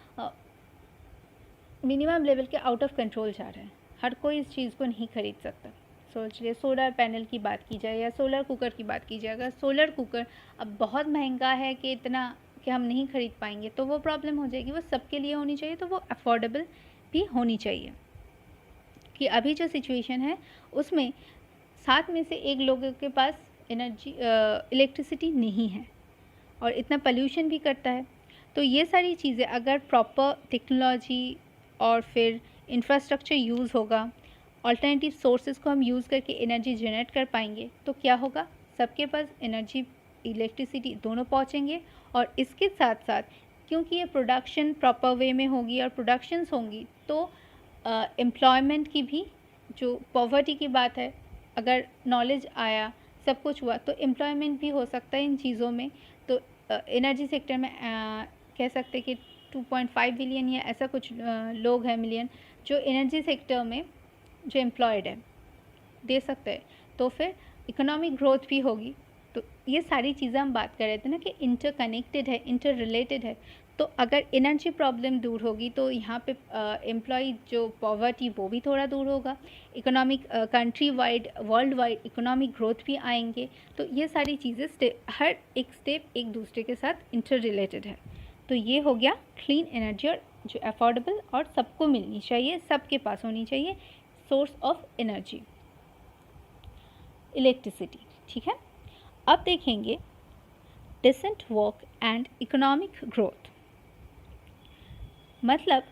मिनिमम लेवल के आउट ऑफ कंट्रोल जा रहा है। हर कोई इस चीज़ को नहीं खरीद सकता। सोचिए, सोलर पैनल की बात की जाए या सोलर कुकर की बात की जाए, अगर सोलर कुकर अब बहुत महंगा है कि इतना कि हम नहीं खरीद पाएंगे, तो वो प्रॉब्लम हो जाएगी। वो सबके लिए होनी चाहिए, तो वो अफोर्डेबल भी होनी चाहिए। कि अभी जो सिचुएशन है उसमें 7 में से 1 लोगों के पास इलेक्ट्रिसिटी नहीं है और इतना पोल्यूशन भी करता है। तो ये सारी चीज़ें अगर प्रॉपर टेक्नोलॉजी और फिर इंफ्रास्ट्रक्चर यूज़ होगा, ऑल्टरनेटिव सोर्सेज को हम यूज़ करके एनर्जी जनरेट कर पाएंगे, तो क्या होगा, सबके पास एनर्जी, इलेक्ट्रिसिटी दोनों पहुंचेंगे। और इसके साथ साथ क्योंकि ये प्रोडक्शन प्रॉपर वे में होगी और प्रोडक्शंस होंगी, तो एम्प्लॉयमेंट की भी, जो पॉवर्टी की बात है, अगर नॉलेज आया, सब कुछ हुआ, तो एम्प्लॉयमेंट भी हो सकता है इन चीज़ों में। तो एनर्जी सेक्टर में कह सकते हैं कि 2.5 बिलियन या ऐसा कुछ लोग हैं, मिलियन, जो एनर्जी सेक्टर में जो एम्प्लॉयड है, दे सकते हैं। तो फिर इकोनॉमिक ग्रोथ भी होगी। तो ये सारी चीज़ें हम बात कर रहे थे ना कि इंटरकनेक्टेड है, इंटर रिलेटेड है। तो अगर एनर्जी प्रॉब्लम दूर होगी तो यहाँ पे एम्प्लॉय जो पॉवर्टी वो भी थोड़ा दूर होगा, economic country wide, world wide economic growth भी आएंगे। तो ये सारी चीज़ें हर एक स्टेप एक दूसरे के साथ इंटर रिलेटेड है। तो ये हो गया क्लीन एनर्जी, और जो अफोर्डेबल और सबको मिलनी चाहिए, सबके पास होनी चाहिए सोर्स ऑफ एनर्जी, इलेक्ट्रिसिटी। ठीक है, अब देखेंगे decent work and economic growth. मतलब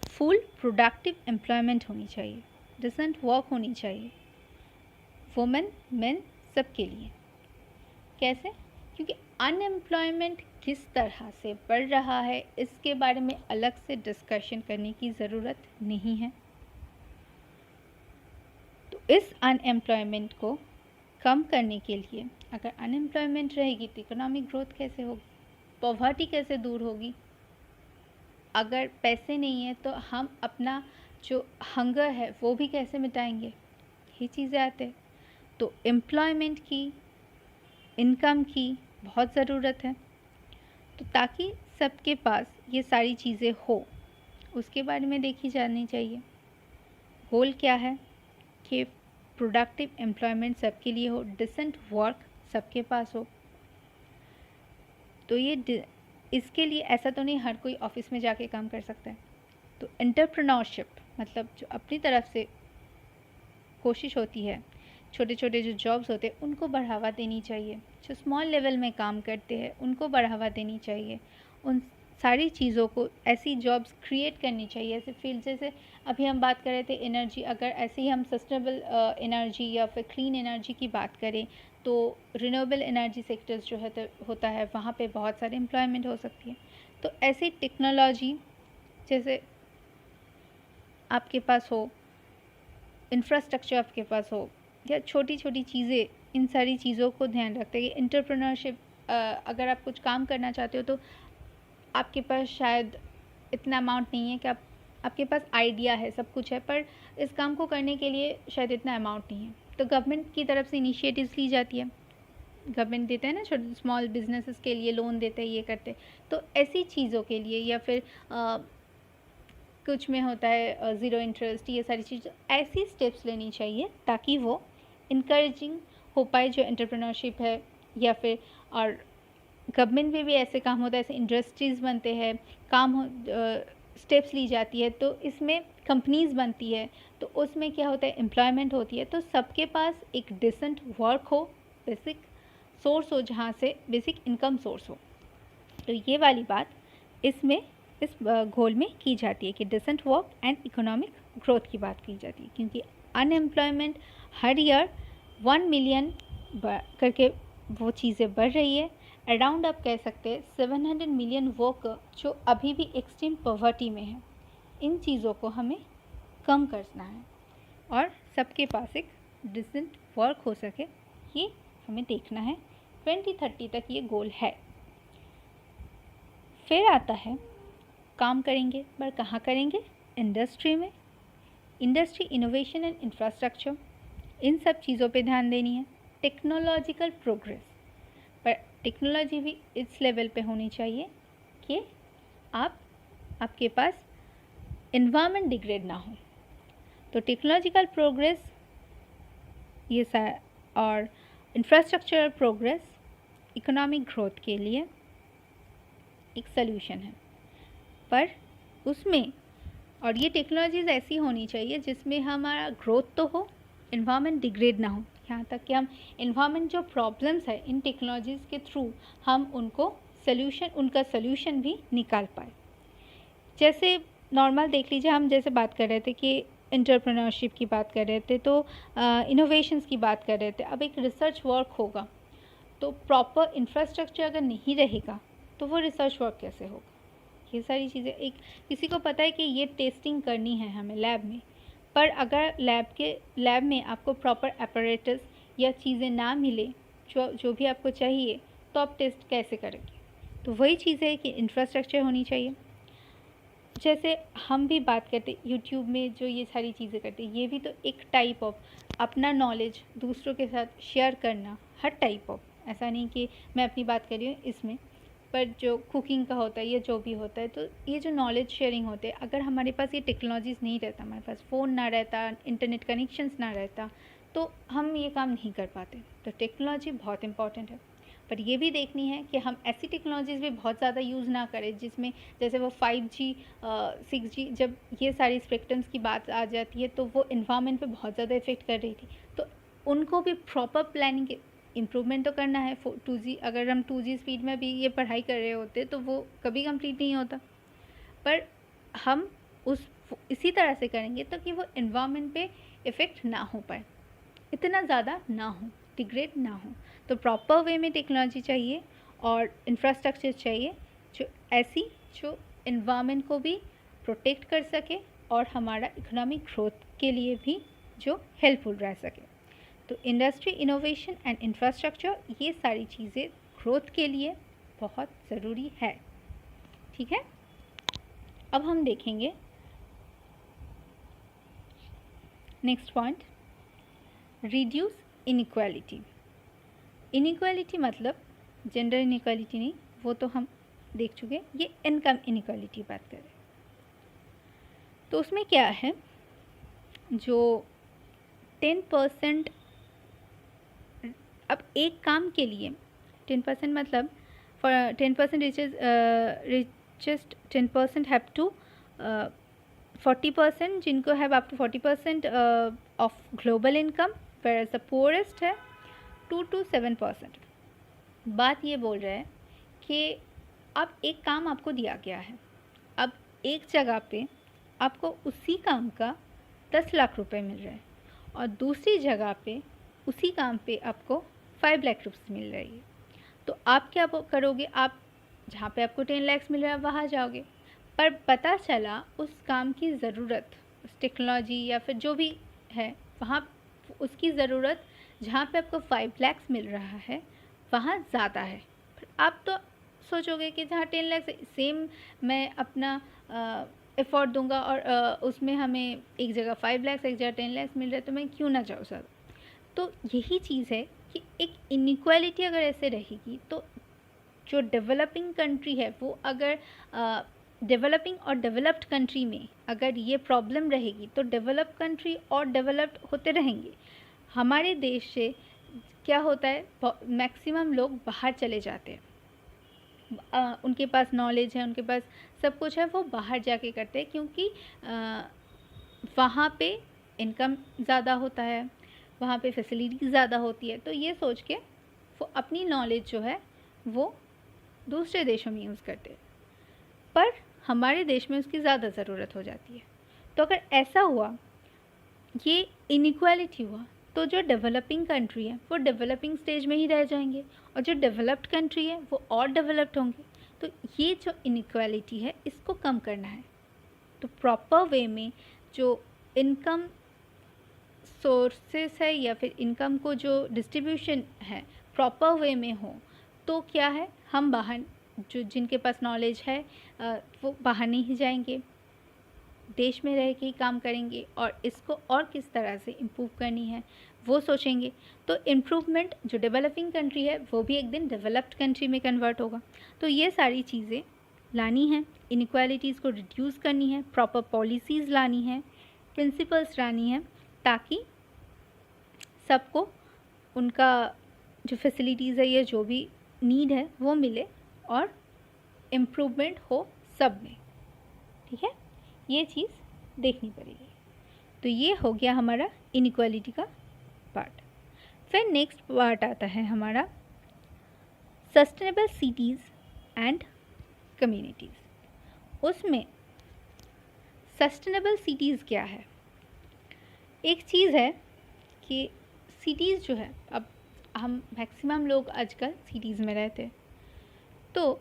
फुल प्रोडक्टिव एम्प्लॉयमेंट होनी चाहिए, डिसेंट वर्क होनी चाहिए, वुमेन मेन सबके लिए। कैसे? क्योंकि अनएम्प्लॉयमेंट किस तरह से बढ़ रहा है, इसके बारे में अलग से डिस्कशन करने की ज़रूरत नहीं है। इस अनएम्प्लॉयमेंट को कम करने के लिए, अगर अनएम्प्लॉयमेंट रहेगी तो इकोनॉमिक ग्रोथ कैसे होगी, पॉवर्टी कैसे दूर होगी, अगर पैसे नहीं है तो हम अपना जो हंगर है वो भी कैसे मिटाएंगे, ये चीज़ें आते हैं। तो एम्प्लॉयमेंट की, इनकम की बहुत ज़रूरत है। तो ताकि सबके पास ये सारी चीज़ें हो, उसके बारे में देखी जानी चाहिए। गोल क्या है कि प्रोडक्टिव एम्प्लॉयमेंट सबके लिए हो, डिसेंट वर्क सबके पास हो। तो ये इसके लिए ऐसा तो नहीं हर कोई ऑफिस में जाके काम कर सकता है। तो एंटरप्रेन्योरशिप मतलब जो अपनी तरफ से कोशिश होती है, छोटे छोटे जो जॉब्स होते हैं उनको बढ़ावा देनी चाहिए, जो स्मॉल लेवल में काम करते हैं उनको बढ़ावा देनी चाहिए। उन सारी चीज़ों को, ऐसी जॉब्स क्रिएट करनी चाहिए, ऐसे फील्ड जैसे अभी हम बात कर रहे थे एनर्जी, अगर ऐसे ही हम सस्टेनेबल एनर्जी या फिर क्लीन एनर्जी की बात करें तो रिन्यूएबल एनर्जी सेक्टर्स जो है होता है वहाँ पे बहुत सारे एम्प्लॉयमेंट हो सकती है। तो ऐसी टेक्नोलॉजी जैसे आपके पास हो, इंफ्रास्ट्रक्चर आपके पास हो, या छोटी छोटी चीज़ें, इन सारी चीज़ों को ध्यान रखते हैं। एंटरप्रेन्योरशिप, अगर आप कुछ काम करना चाहते हो तो आपके पास शायद इतना अमाउंट नहीं है कि आपके पास आइडिया है, सब कुछ है, पर इस काम को करने के लिए शायद इतना अमाउंट नहीं है। तो गवर्नमेंट की तरफ से इनिशिएटिव्स ली जाती है, गवर्नमेंट देता है ना, छोटे स्मॉल बिजनेसेस के लिए लोन देते हैं, ये करते। तो ऐसी चीज़ों के लिए, या फिर कुछ में होता है ज़ीरो इंटरेस्ट, ये सारी चीज़ें, ऐसी स्टेप्स लेनी चाहिए ताकि वो इनकरेजिंग हो पाए जो एंटरप्रेन्योरशिप है। या फिर और गवर्नमेंट में भी ऐसे काम होता है, ऐसे इंडस्ट्रीज़ बनते हैं, स्टेप्स ली जाती है, तो इसमें कंपनीज़ बनती है, तो उसमें क्या होता है, एम्प्लॉयमेंट होती है, तो सबके पास एक डिसेंट वर्क हो, बेसिक सोर्स हो, जहाँ से बेसिक इनकम सोर्स हो। तो ये वाली बात इसमें इस गोल में की जाती है कि decent work and economic growth की बात की जाती है, क्योंकि अनएम्प्लॉयमेंट हर ईयर 1 मिलियन करके वो चीज़ें बढ़ रही है। अराउंड आप कह सकते हैं 700 मिलियन वर्कर जो अभी भी एक्सट्रीम पॉवर्टी में है। इन चीज़ों को हमें कम करना है और सबके पास एक डिसेंट वर्क हो सके, ये हमें देखना है। 2030 तक ये गोल है। फिर आता है काम करेंगे, पर कहाँ करेंगे, इंडस्ट्री में। इंडस्ट्री, इनोवेशन एंड इंफ्रास्ट्रक्चर, इन सब चीज़ों पे ध्यान देनी है। टेक्नोलॉजिकल प्रोग्रेस, पर टेक्नोलॉजी भी इस लेवल पे होनी चाहिए कि आपके पास एनवायरनमेंट डिग्रेड ना हो। तो टेक्नोलॉजिकल प्रोग्रेस ये और इंफ्रास्ट्रक्चरल प्रोग्रेस इकोनॉमिक ग्रोथ के लिए एक सल्यूशन है। पर उसमें, और ये टेक्नोलॉजीज़ ऐसी होनी चाहिए जिसमें हमारा ग्रोथ तो हो, एनवायरनमेंट डिग्रेड ना हो, यहाँ तक कि हम एनवायरनमेंट जो प्रॉब्लम्स है इन टेक्नोलॉजीज़ के थ्रू हम उनका सल्यूशन भी निकाल पाए। जैसे नॉर्मल देख लीजिए, हम जैसे बात कर रहे थे कि एंटरप्रेन्योरशिप की बात कर रहे थे, तो इनोवेशंस की बात कर रहे थे। अब एक रिसर्च वर्क होगा, तो प्रॉपर इंफ्रास्ट्रक्चर अगर नहीं रहेगा तो वो रिसर्च वर्क कैसे होगा। ये सारी चीज़ें, एक किसी को पता है कि ये टेस्टिंग करनी है हमें लैब में, पर अगर लैब में आपको प्रॉपर अपैरेटस या चीज़ें ना मिले जो भी आपको चाहिए, तो आप टेस्ट कैसे करेंगे। तो वही चीज़ है कि इंफ्रास्ट्रक्चर होनी चाहिए। जैसे हम भी बात करते यूट्यूब में जो ये सारी चीज़ें करते हैं, ये भी तो एक टाइप ऑफ अपना नॉलेज दूसरों के साथ शेयर करना, हर टाइप ऑफ, ऐसा नहीं कि मैं अपनी बात कर रही हूँ इसमें, पर जो कुकिंग का होता है या जो भी होता है, तो ये जो नॉलेज शेयरिंग होते हैं, अगर हमारे पास ये टेक्नोलॉजीज़ नहीं रहता, हमारे पास फ़ोन ना रहता, इंटरनेट कनेक्शंस ना रहता, तो हम ये काम नहीं कर पाते। तो टेक्नोलॉजी बहुत इंपॉर्टेंट है, पर ये भी देखनी है कि हम ऐसी टेक्नोलॉजीज़ भी बहुत ज़्यादा यूज़ ना करें जिसमें, जैसे वो 5G 6G, जब ये सारी स्पेक्ट्रम्स की बात आ जाती है तो वो इन्वायरमेंट पे बहुत ज़्यादा इफ़ेक्ट कर रही थी। तो उनको भी प्रॉपर प्लानिंग, इम्प्रूवमेंट तो करना है। 2G, अगर हम 2G स्पीड में भी ये पढ़ाई कर रहे होते तो वो कभी कंप्लीट नहीं होता, पर हम इसी तरह से करेंगे ताकि वो इन्वायरमेंट पे इफ़ेक्ट ना हो पाए, इतना ज़्यादा ना हो, डिग्रेड ना हो। तो प्रॉपर वे में टेक्नोलॉजी चाहिए और इंफ्रास्ट्रक्चर चाहिए जो इन्वायरमेंट को भी प्रोटेक्ट कर सके और हमारा इकोनॉमिक ग्रोथ के लिए भी जो हेल्पफुल रह सके। तो इंडस्ट्री, इनोवेशन एंड इंफ्रास्ट्रक्चर, ये सारी चीज़ें ग्रोथ के लिए बहुत ज़रूरी है। ठीक है, अब हम देखेंगे next point, reduce inequality. Inequality मतलब जेंडर इनइक्वालिटी नहीं, वो तो हम देख चुके, ये इनकम इनइक्वालिटी बात करें। तो उसमें क्या है, जो 10%, अब एक काम के लिए 10% मतलब फॉर 10% richest 10% हैव टू 40%, जिनको have up to 40% of global income, whereas the poorest है 2 to 7%। बात ये बोल रहा है कि अब एक काम आपको दिया गया है, अब एक जगह पे आपको उसी काम का 10 लाख रुपए मिल रहा है और दूसरी जगह पे उसी काम पे आपको 5 लाख रुपये मिल रही है। तो आप क्या करोगे, आप जहाँ पे आपको 10 लाख मिल रहा है वहाँ जाओगे, पर पता चला उस काम की ज़रूरत, उस टेक्नोलॉजी या फिर जो भी है वहाँ उसकी ज़रूरत जहाँ पे आपको 5 लाख मिल रहा है वहाँ ज़्यादा है। आप तो सोचोगे कि जहाँ 10 लाख सेम मैं अपना एफर्ट दूंगा और उसमें हमें एक जगह 5 लाख एक जगह 10 लाख मिल रहा है तो मैं क्यों ना जाऊँ सर। तो यही चीज़ है कि एक इनइक्वालिटी अगर ऐसे रहेगी तो जो डेवलपिंग कंट्री है वो अगर डेवलपिंग और डेवलप्ड कंट्री में अगर ये प्रॉब्लम रहेगी तो डेवलप्ड कंट्री और डेवलप्ड होते रहेंगे। हमारे देश से क्या होता है, मैक्सिमम लोग बाहर चले जाते हैं, उनके पास नॉलेज है, उनके पास सब कुछ है, वो बाहर जाके करते हैं क्योंकि वहाँ पे इनकम ज़्यादा होता है, वहाँ पे फैसिलिटी ज़्यादा होती है। तो ये सोच के वो अपनी नॉलेज जो है वो दूसरे देशों में यूज़ करते हैं, पर हमारे देश में उसकी ज़्यादा ज़रूरत हो जाती है। तो अगर ऐसा हुआ, ये इनइक्वालिटी हुआ, तो जो डेवलपिंग कंट्री है वो डेवलपिंग स्टेज में ही रह जाएंगे और जो डेवलप्ड कंट्री है वो और डेवलप्ड होंगे। तो ये जो इनइक्वालिटी है इसको कम करना है, तो प्रॉपर वे में जो इनकम सोर्सेस है या फिर इनकम को जो डिस्ट्रीब्यूशन है प्रॉपर वे में हो, तो क्या है, हम बाहर जो जिनके पास नॉलेज है वो बाहर नहीं जाएंगे, देश में रह के ही काम करेंगे और इसको और किस तरह से इम्प्रूव करनी है वो सोचेंगे। तो इम्प्रूवमेंट जो डेवलपिंग कंट्री है वो भी एक दिन डेवलप्ड कंट्री में कन्वर्ट होगा। तो ये सारी चीज़ें लानी है, इनइक्वालिटीज़ को रिड्यूस करनी है, प्रॉपर पॉलिसीज़ लानी है, प्रिंसिपल्स लानी है, ताकि सबको उनका जो फैसिलिटीज़ है या जो भी नीड है वो मिले और इम्प्रूवमेंट हो सब में। ठीक है, ये चीज़ देखनी पड़ेगी। तो ये हो गया हमारा इनइक्वालिटी का पार्ट। फिर नेक्स्ट पार्ट आता है हमारा सस्टेनेबल सिटीज़ एंड कम्युनिटीज़। उसमें सस्टेनेबल सिटीज़ क्या है, एक चीज़ है कि सिटीज़ जो है, अब हम मैक्सिमम लोग आजकल सिटीज़ में रहते हैं, तो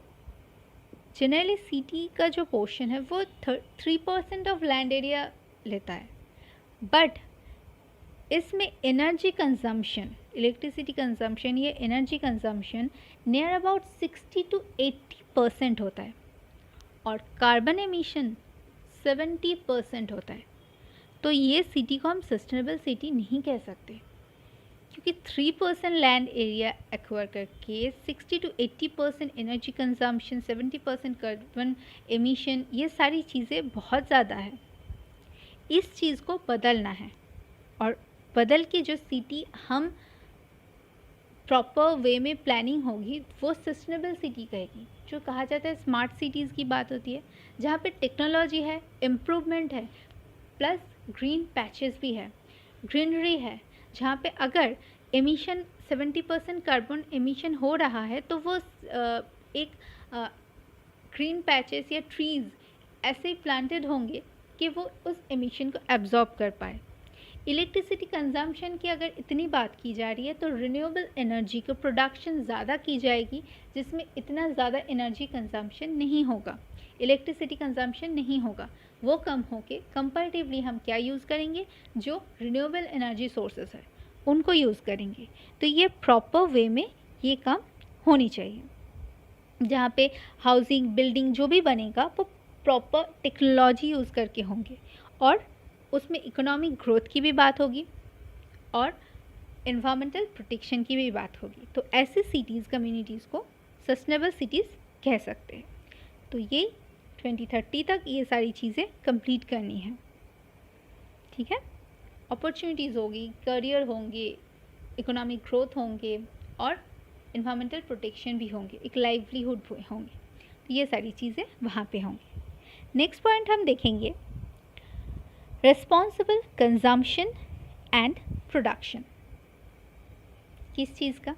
जनरली सिटी का जो पोर्शन है वो 3% ऑफ लैंड एरिया लेता है, बट इसमें एनर्जी कंजम्पशन, इलेक्ट्रिसिटी कंजम्पशन या energy consumption near about 60 to 80% होता है और कार्बन एमिशन 70% होता है। तो ये सिटी को हम सस्टेनेबल सिटी नहीं कह सकते, क्योंकि 3% लैंड एरिया एक्वायर करके 60 to 80% energy consumption, 70% carbon emission, ये सारी चीज़ें बहुत ज़्यादा है। इस चीज़ को बदलना है और बदल के जो सिटी हम प्रॉपर वे में प्लानिंग होगी वो सस्टेनेबल सिटी कहेगी। जो कहा जाता है स्मार्ट सिटीज़ की बात होती है, जहाँ पे टेक्नोलॉजी है, इम्प्रूवमेंट है, प्लस ग्रीन पैचेस भी है, ग्रीनरी है, जहाँ पे अगर एमिशन 70% कार्बन एमिशन हो रहा है तो वो एक ग्रीन पैचेस या ट्रीज़ ऐसे प्लांटेड होंगे कि वो उस एमिशन को एब्जॉर्ब कर पाए। इलेक्ट्रिसिटी कंजम्पशन की अगर इतनी बात की जा रही है तो रिन्यूएबल एनर्जी की प्रोडक्शन ज़्यादा की जाएगी, जिसमें इतना ज़्यादा एनर्जी कंजम्पशन नहीं होगा। इलेक्ट्रिसिटी कंजम्पशन नहीं होगा, वो कम होके कंपैरेटिवली हम क्या यूज़ करेंगे, जो रिन्यूएबल एनर्जी सोर्सेस है उनको यूज़ करेंगे। तो ये प्रॉपर वे में ये काम होनी चाहिए, जहाँ पे हाउसिंग बिल्डिंग जो भी बनेगा वो प्रॉपर टेक्नोलॉजी यूज़ करके होंगे, और उसमें इकोनॉमिक ग्रोथ की भी बात होगी और एनवायरमेंटल प्रोटेक्शन की भी बात होगी। तो ऐसे सिटीज़ कम्युनिटीज़ को सस्टेनेबल सिटीज़ कह सकते हैं। तो ये 2030 तक ये सारी चीज़ें कंप्लीट करनी है, ठीक है। अपॉर्चुनिटीज़ होगी, करियर होंगे, इकोनॉमिक ग्रोथ होंगे और एनवायरमेंटल प्रोटेक्शन भी होंगे, एक लाइवलीहुड होंगे। तो ये सारी चीज़ें वहाँ पे होंगी। नेक्स्ट पॉइंट हम देखेंगे रिस्पॉन्सिबल कंजम्पशन एंड प्रोडक्शन। किस चीज़ का?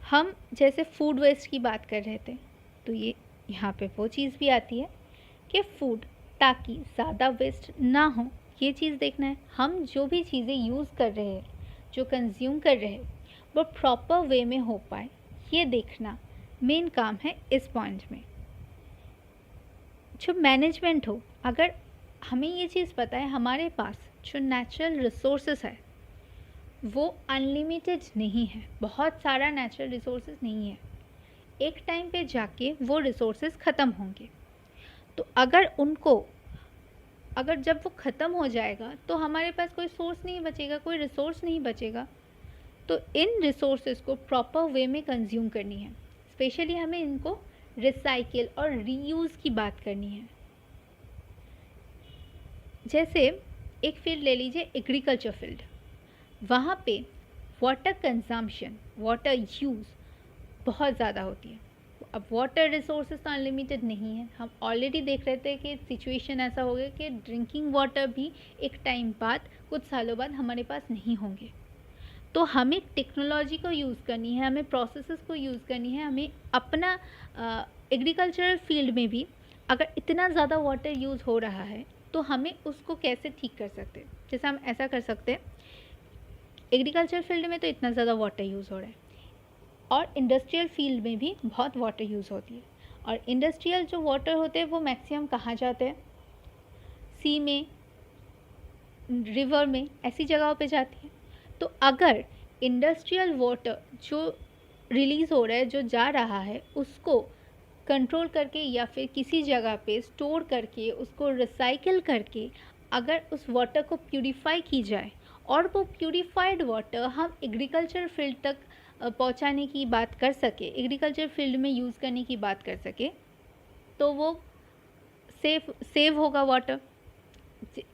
हम जैसे फूड वेस्ट की बात कर रहे थे, तो ये यहाँ पे वो चीज़ भी आती है कि फूड ताकि ज़्यादा वेस्ट ना हो, ये चीज़ देखना है। हम जो भी चीज़ें यूज़ कर रहे हैं, जो कंज्यूम कर रहे हैं, वो प्रॉपर वे में हो पाए, ये देखना मेन काम है इस पॉइंट में। जो मैनेजमेंट हो, अगर हमें ये चीज़ पता है हमारे पास जो नेचुरल रिसोर्सेस है वो अनलिमिटेड नहीं है, बहुत सारा नेचुरल रिसोर्सेज नहीं है, एक टाइम पे जाके वो रिसोर्सेज ख़त्म होंगे। तो अगर जब वो ख़त्म हो जाएगा तो हमारे पास कोई सोर्स नहीं बचेगा, कोई रिसोर्स नहीं बचेगा। तो इन रिसोर्सेज को प्रॉपर वे में कंज्यूम करनी है। स्पेशली हमें इनको रिसाइकिल और रीयूज़ की बात करनी है। जैसे एक फील्ड ले लीजिए, एग्रीकल्चर फील्ड, वहाँ पे वाटर कंजम्पशन, वाटर यूज़ बहुत ज़्यादा होती है। अब वाटर रिसोर्सेज तो अनलिमिटेड नहीं है। हम ऑलरेडी देख रहे थे कि सिचुएशन ऐसा हो गया कि ड्रिंकिंग वाटर भी एक टाइम बाद, कुछ सालों बाद हमारे पास नहीं होंगे। तो हमें टेक्नोलॉजी को यूज़ करनी है, हमें प्रोसेसेस को यूज़ करनी है, हमें अपना एग्रीकल्चरल फील्ड में भी अगर इतना ज़्यादा वाटर यूज़ हो रहा है तो हमें उसको कैसे ठीक कर सकते हैं। जैसे हम ऐसा कर सकते हैं, एग्रीकल्चर फील्ड में तो इतना ज़्यादा वाटर यूज़ हो रहा है और इंडस्ट्रियल फील्ड में भी बहुत वाटर यूज़ होती है, और इंडस्ट्रियल जो वाटर होते हैं वो मैक्सिमम कहाँ जाते हैं, सी में, रिवर में, ऐसी जगहों पे जाती है। तो अगर इंडस्ट्रियल वाटर जो रिलीज़ हो रहा है, जो जा रहा है, उसको कंट्रोल करके या फिर किसी जगह पे स्टोर करके उसको रिसाइकिल करके अगर उस वाटर को प्यूरिफाई की जाए और वो प्यूरिफाइड वाटर हम एग्रीकल्चर फील्ड तक पहुंचाने की बात कर सके, एग्रीकल्चर फील्ड में यूज़ करने की बात कर सके, तो वो सेव होगा वाटर।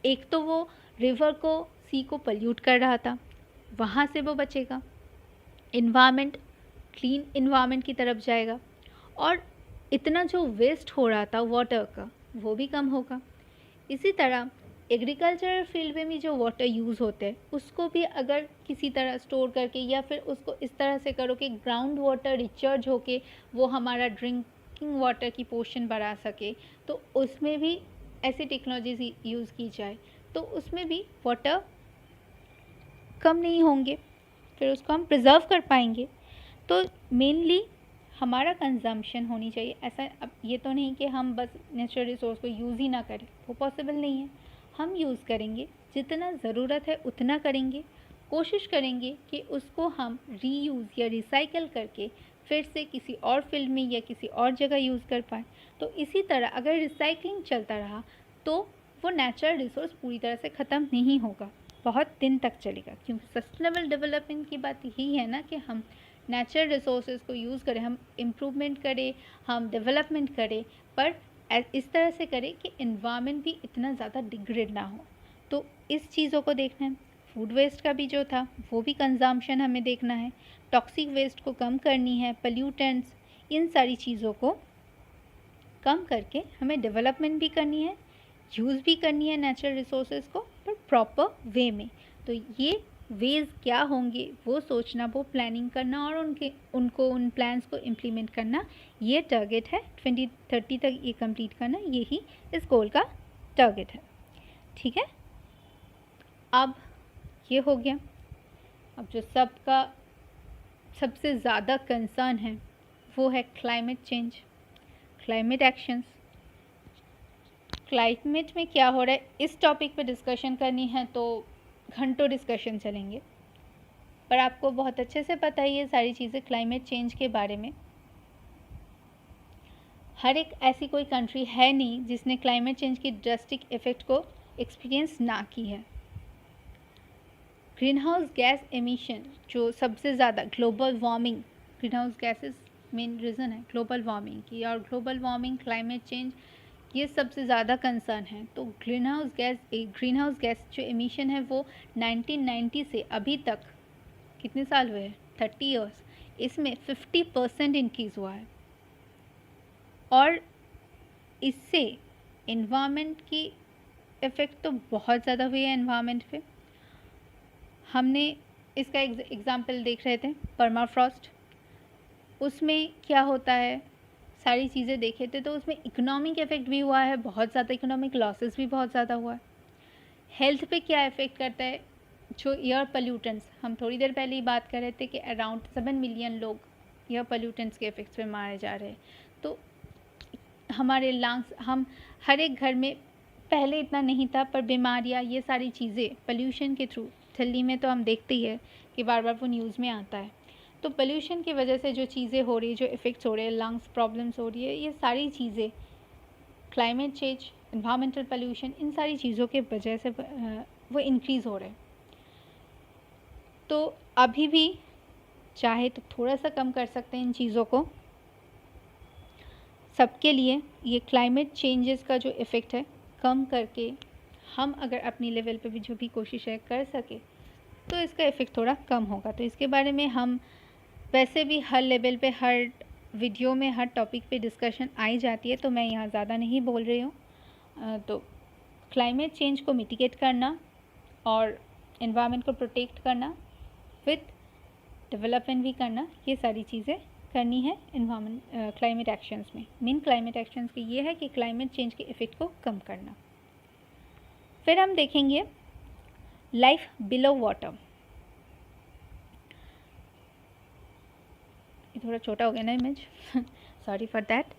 एक तो वो रिवर को, सी को पल्यूट कर रहा था, वहाँ से वो बचेगा, इन्वायरमेंट, क्लीन इन्वायरमेंट की तरफ जाएगा, और इतना जो वेस्ट हो रहा था वाटर का वो भी कम होगा। इसी तरह एग्रीकल्चरल फील्ड में भी जो वाटर यूज़ होते हैं उसको भी अगर किसी तरह स्टोर करके या फिर उसको इस तरह से करो कि ग्राउंड वाटर रिचार्ज होके वो हमारा ड्रिंकिंग वाटर की पोर्शन बढ़ा सके, तो उसमें भी ऐसी टेक्नोलॉजीज यूज़ की जाए तो उसमें भी वाटर कम नहीं होंगे, फिर उसको हम प्रिजर्व कर पाएंगे। तो मेनली हमारा कंजम्पशन होनी चाहिए। ऐसा अब ये तो नहीं कि हम बस नेचुरल रिसोर्स को यूज़ ही ना करें, वो पॉसिबल नहीं है। हम यूज़ करेंगे, जितना ज़रूरत है उतना करेंगे, कोशिश करेंगे कि उसको हम रीयूज़ या रिसाइकिल करके फिर से किसी और फील्ड में या किसी और जगह यूज़ कर पाएँ। तो इसी तरह अगर रिसाइकलिंग चलता रहा तो वो नेचुरल रिसोर्स पूरी तरह से ख़त्म नहीं होगा, बहुत दिन तक चलेगा। क्योंकि सस्टेनेबल डेवलपमेंट की बात यही है ना कि हम नेचुरल रिसोर्सेज को यूज़ करें, हम इम्प्रूवमेंट करें, हम डेवलपमेंट करें, पर इस तरह से करें कि एनवायरनमेंट भी इतना ज़्यादा डिग्रेड ना हो। तो इस चीज़ों को देखना है। फूड वेस्ट का भी जो था वो भी कंजम्पशन हमें देखना है, टॉक्सिक वेस्ट को कम करनी है, पल्यूटेंट्स, इन सारी चीज़ों को कम करके हमें डेवलपमेंट भी करनी है, यूज़ भी करनी है नेचुरल रिसोर्सेज को, पर प्रॉपर वे में। तो ये वेज क्या होंगे वो सोचना, वो प्लानिंग करना और उन प्लान्स को इम्प्लीमेंट करना, ये टारगेट है 2030 तक ये कंप्लीट करना, यही इस गोल का टारगेट है। ठीक है, अब ये हो गया। अब जो सबसे ज़्यादा कंसर्न है वो है climate change. Climate actions. Climate में क्या हो रहा है इस टॉपिक पे डिस्कशन करनी है तो घंटों डिस्कशन चलेंगे, पर आपको बहुत अच्छे से पता ही है सारी चीज़ें क्लाइमेट चेंज के बारे में। हर एक ऐसी कोई कंट्री है नहीं जिसने क्लाइमेट चेंज की ड्रास्टिक इफ़ेक्ट को एक्सपीरियंस ना की है। ग्रीन हाउस गैस एमिशन जो सबसे ज़्यादा global warming, green house gases main reason है ग्लोबल वार्मिंग की, और ग्लोबल वार्मिंग क्लाइमेट चेंज ये सबसे ज़्यादा कंसर्न है। तो ग्रीन हाउस गैस जो एमिशन है वो 1990 से अभी तक कितने साल हुए हैं, 30 ईयर्स, इसमें 50% इंक्रीज़ हुआ है। और इससे एनवायरनमेंट की इफ़ेक्ट तो बहुत ज़्यादा हुई है एनवायरनमेंट पे। हमने इसका एग्ज़ाम्पल देख रहे थे परमाफ्रॉस्ट, उसमें क्या होता है सारी चीज़ें देखे थे, तो उसमें इकोनॉमिक इफ़ेक्ट भी हुआ है, बहुत ज़्यादा इकोनॉमिक लॉसेस भी बहुत ज़्यादा हुआ है। हेल्थ पे क्या इफ़ेक्ट करता है, जो एयर पोल्यूटेंट्स, हम थोड़ी देर पहले ही बात कर रहे थे कि अराउंड 7 मिलियन लोग एयर पोल्यूटेंट्स के इफ़ेक्ट्स में मारे जा रहे हैं। तो हमारे लंग्स, हम हर एक घर में पहले इतना नहीं था, पर बीमारियाँ ये सारी चीज़ें पोल्यूशन के थ्रू, दिल्ली में तो हम देखते ही है कि बार बार वो न्यूज़ में आता है। तो पोल्यूशन की वजह से जो चीज़ें हो रही है, जो इफ़ेक्ट्स हो रहे हैं, लंग्स प्रॉब्लम्स हो रही है, ये सारी चीज़ें क्लाइमेट चेंज, एनवायरमेंटल पोल्यूशन, इन सारी चीज़ों के वजह से वो इंक्रीज़ हो रहे हैं। तो अभी भी चाहे तो थोड़ा सा कम कर सकते हैं इन चीज़ों को। सबके लिए ये क्लाइमेट चेंजेस का जो इफ़ेक्ट है कम करके हम अगर अपनी लेवल पे भी जो भी कोशिश है कर सके तो इसका इफ़ेक्ट थोड़ा कम होगा। तो इसके बारे में हम वैसे भी हर लेवल पे, हर वीडियो में, हर टॉपिक पे डिस्कशन आई जाती है, तो मैं यहाँ ज़्यादा नहीं बोल रही हूँ। तो क्लाइमेट चेंज को मिटिगेट करना और एनवायरनमेंट को प्रोटेक्ट करना विथ डेवलपमेंट भी करना, ये सारी चीज़ें करनी है एनवायरनमेंट क्लाइमेट एक्शंस में। मेन क्लाइमेट एक्शंस की ये है कि क्लाइमेट चेंज के इफ़ेक्ट को कम करना। फिर हम देखेंगे लाइफ बिलो वाटर। ये थोड़ा छोटा हो गया ना image, sorry for that.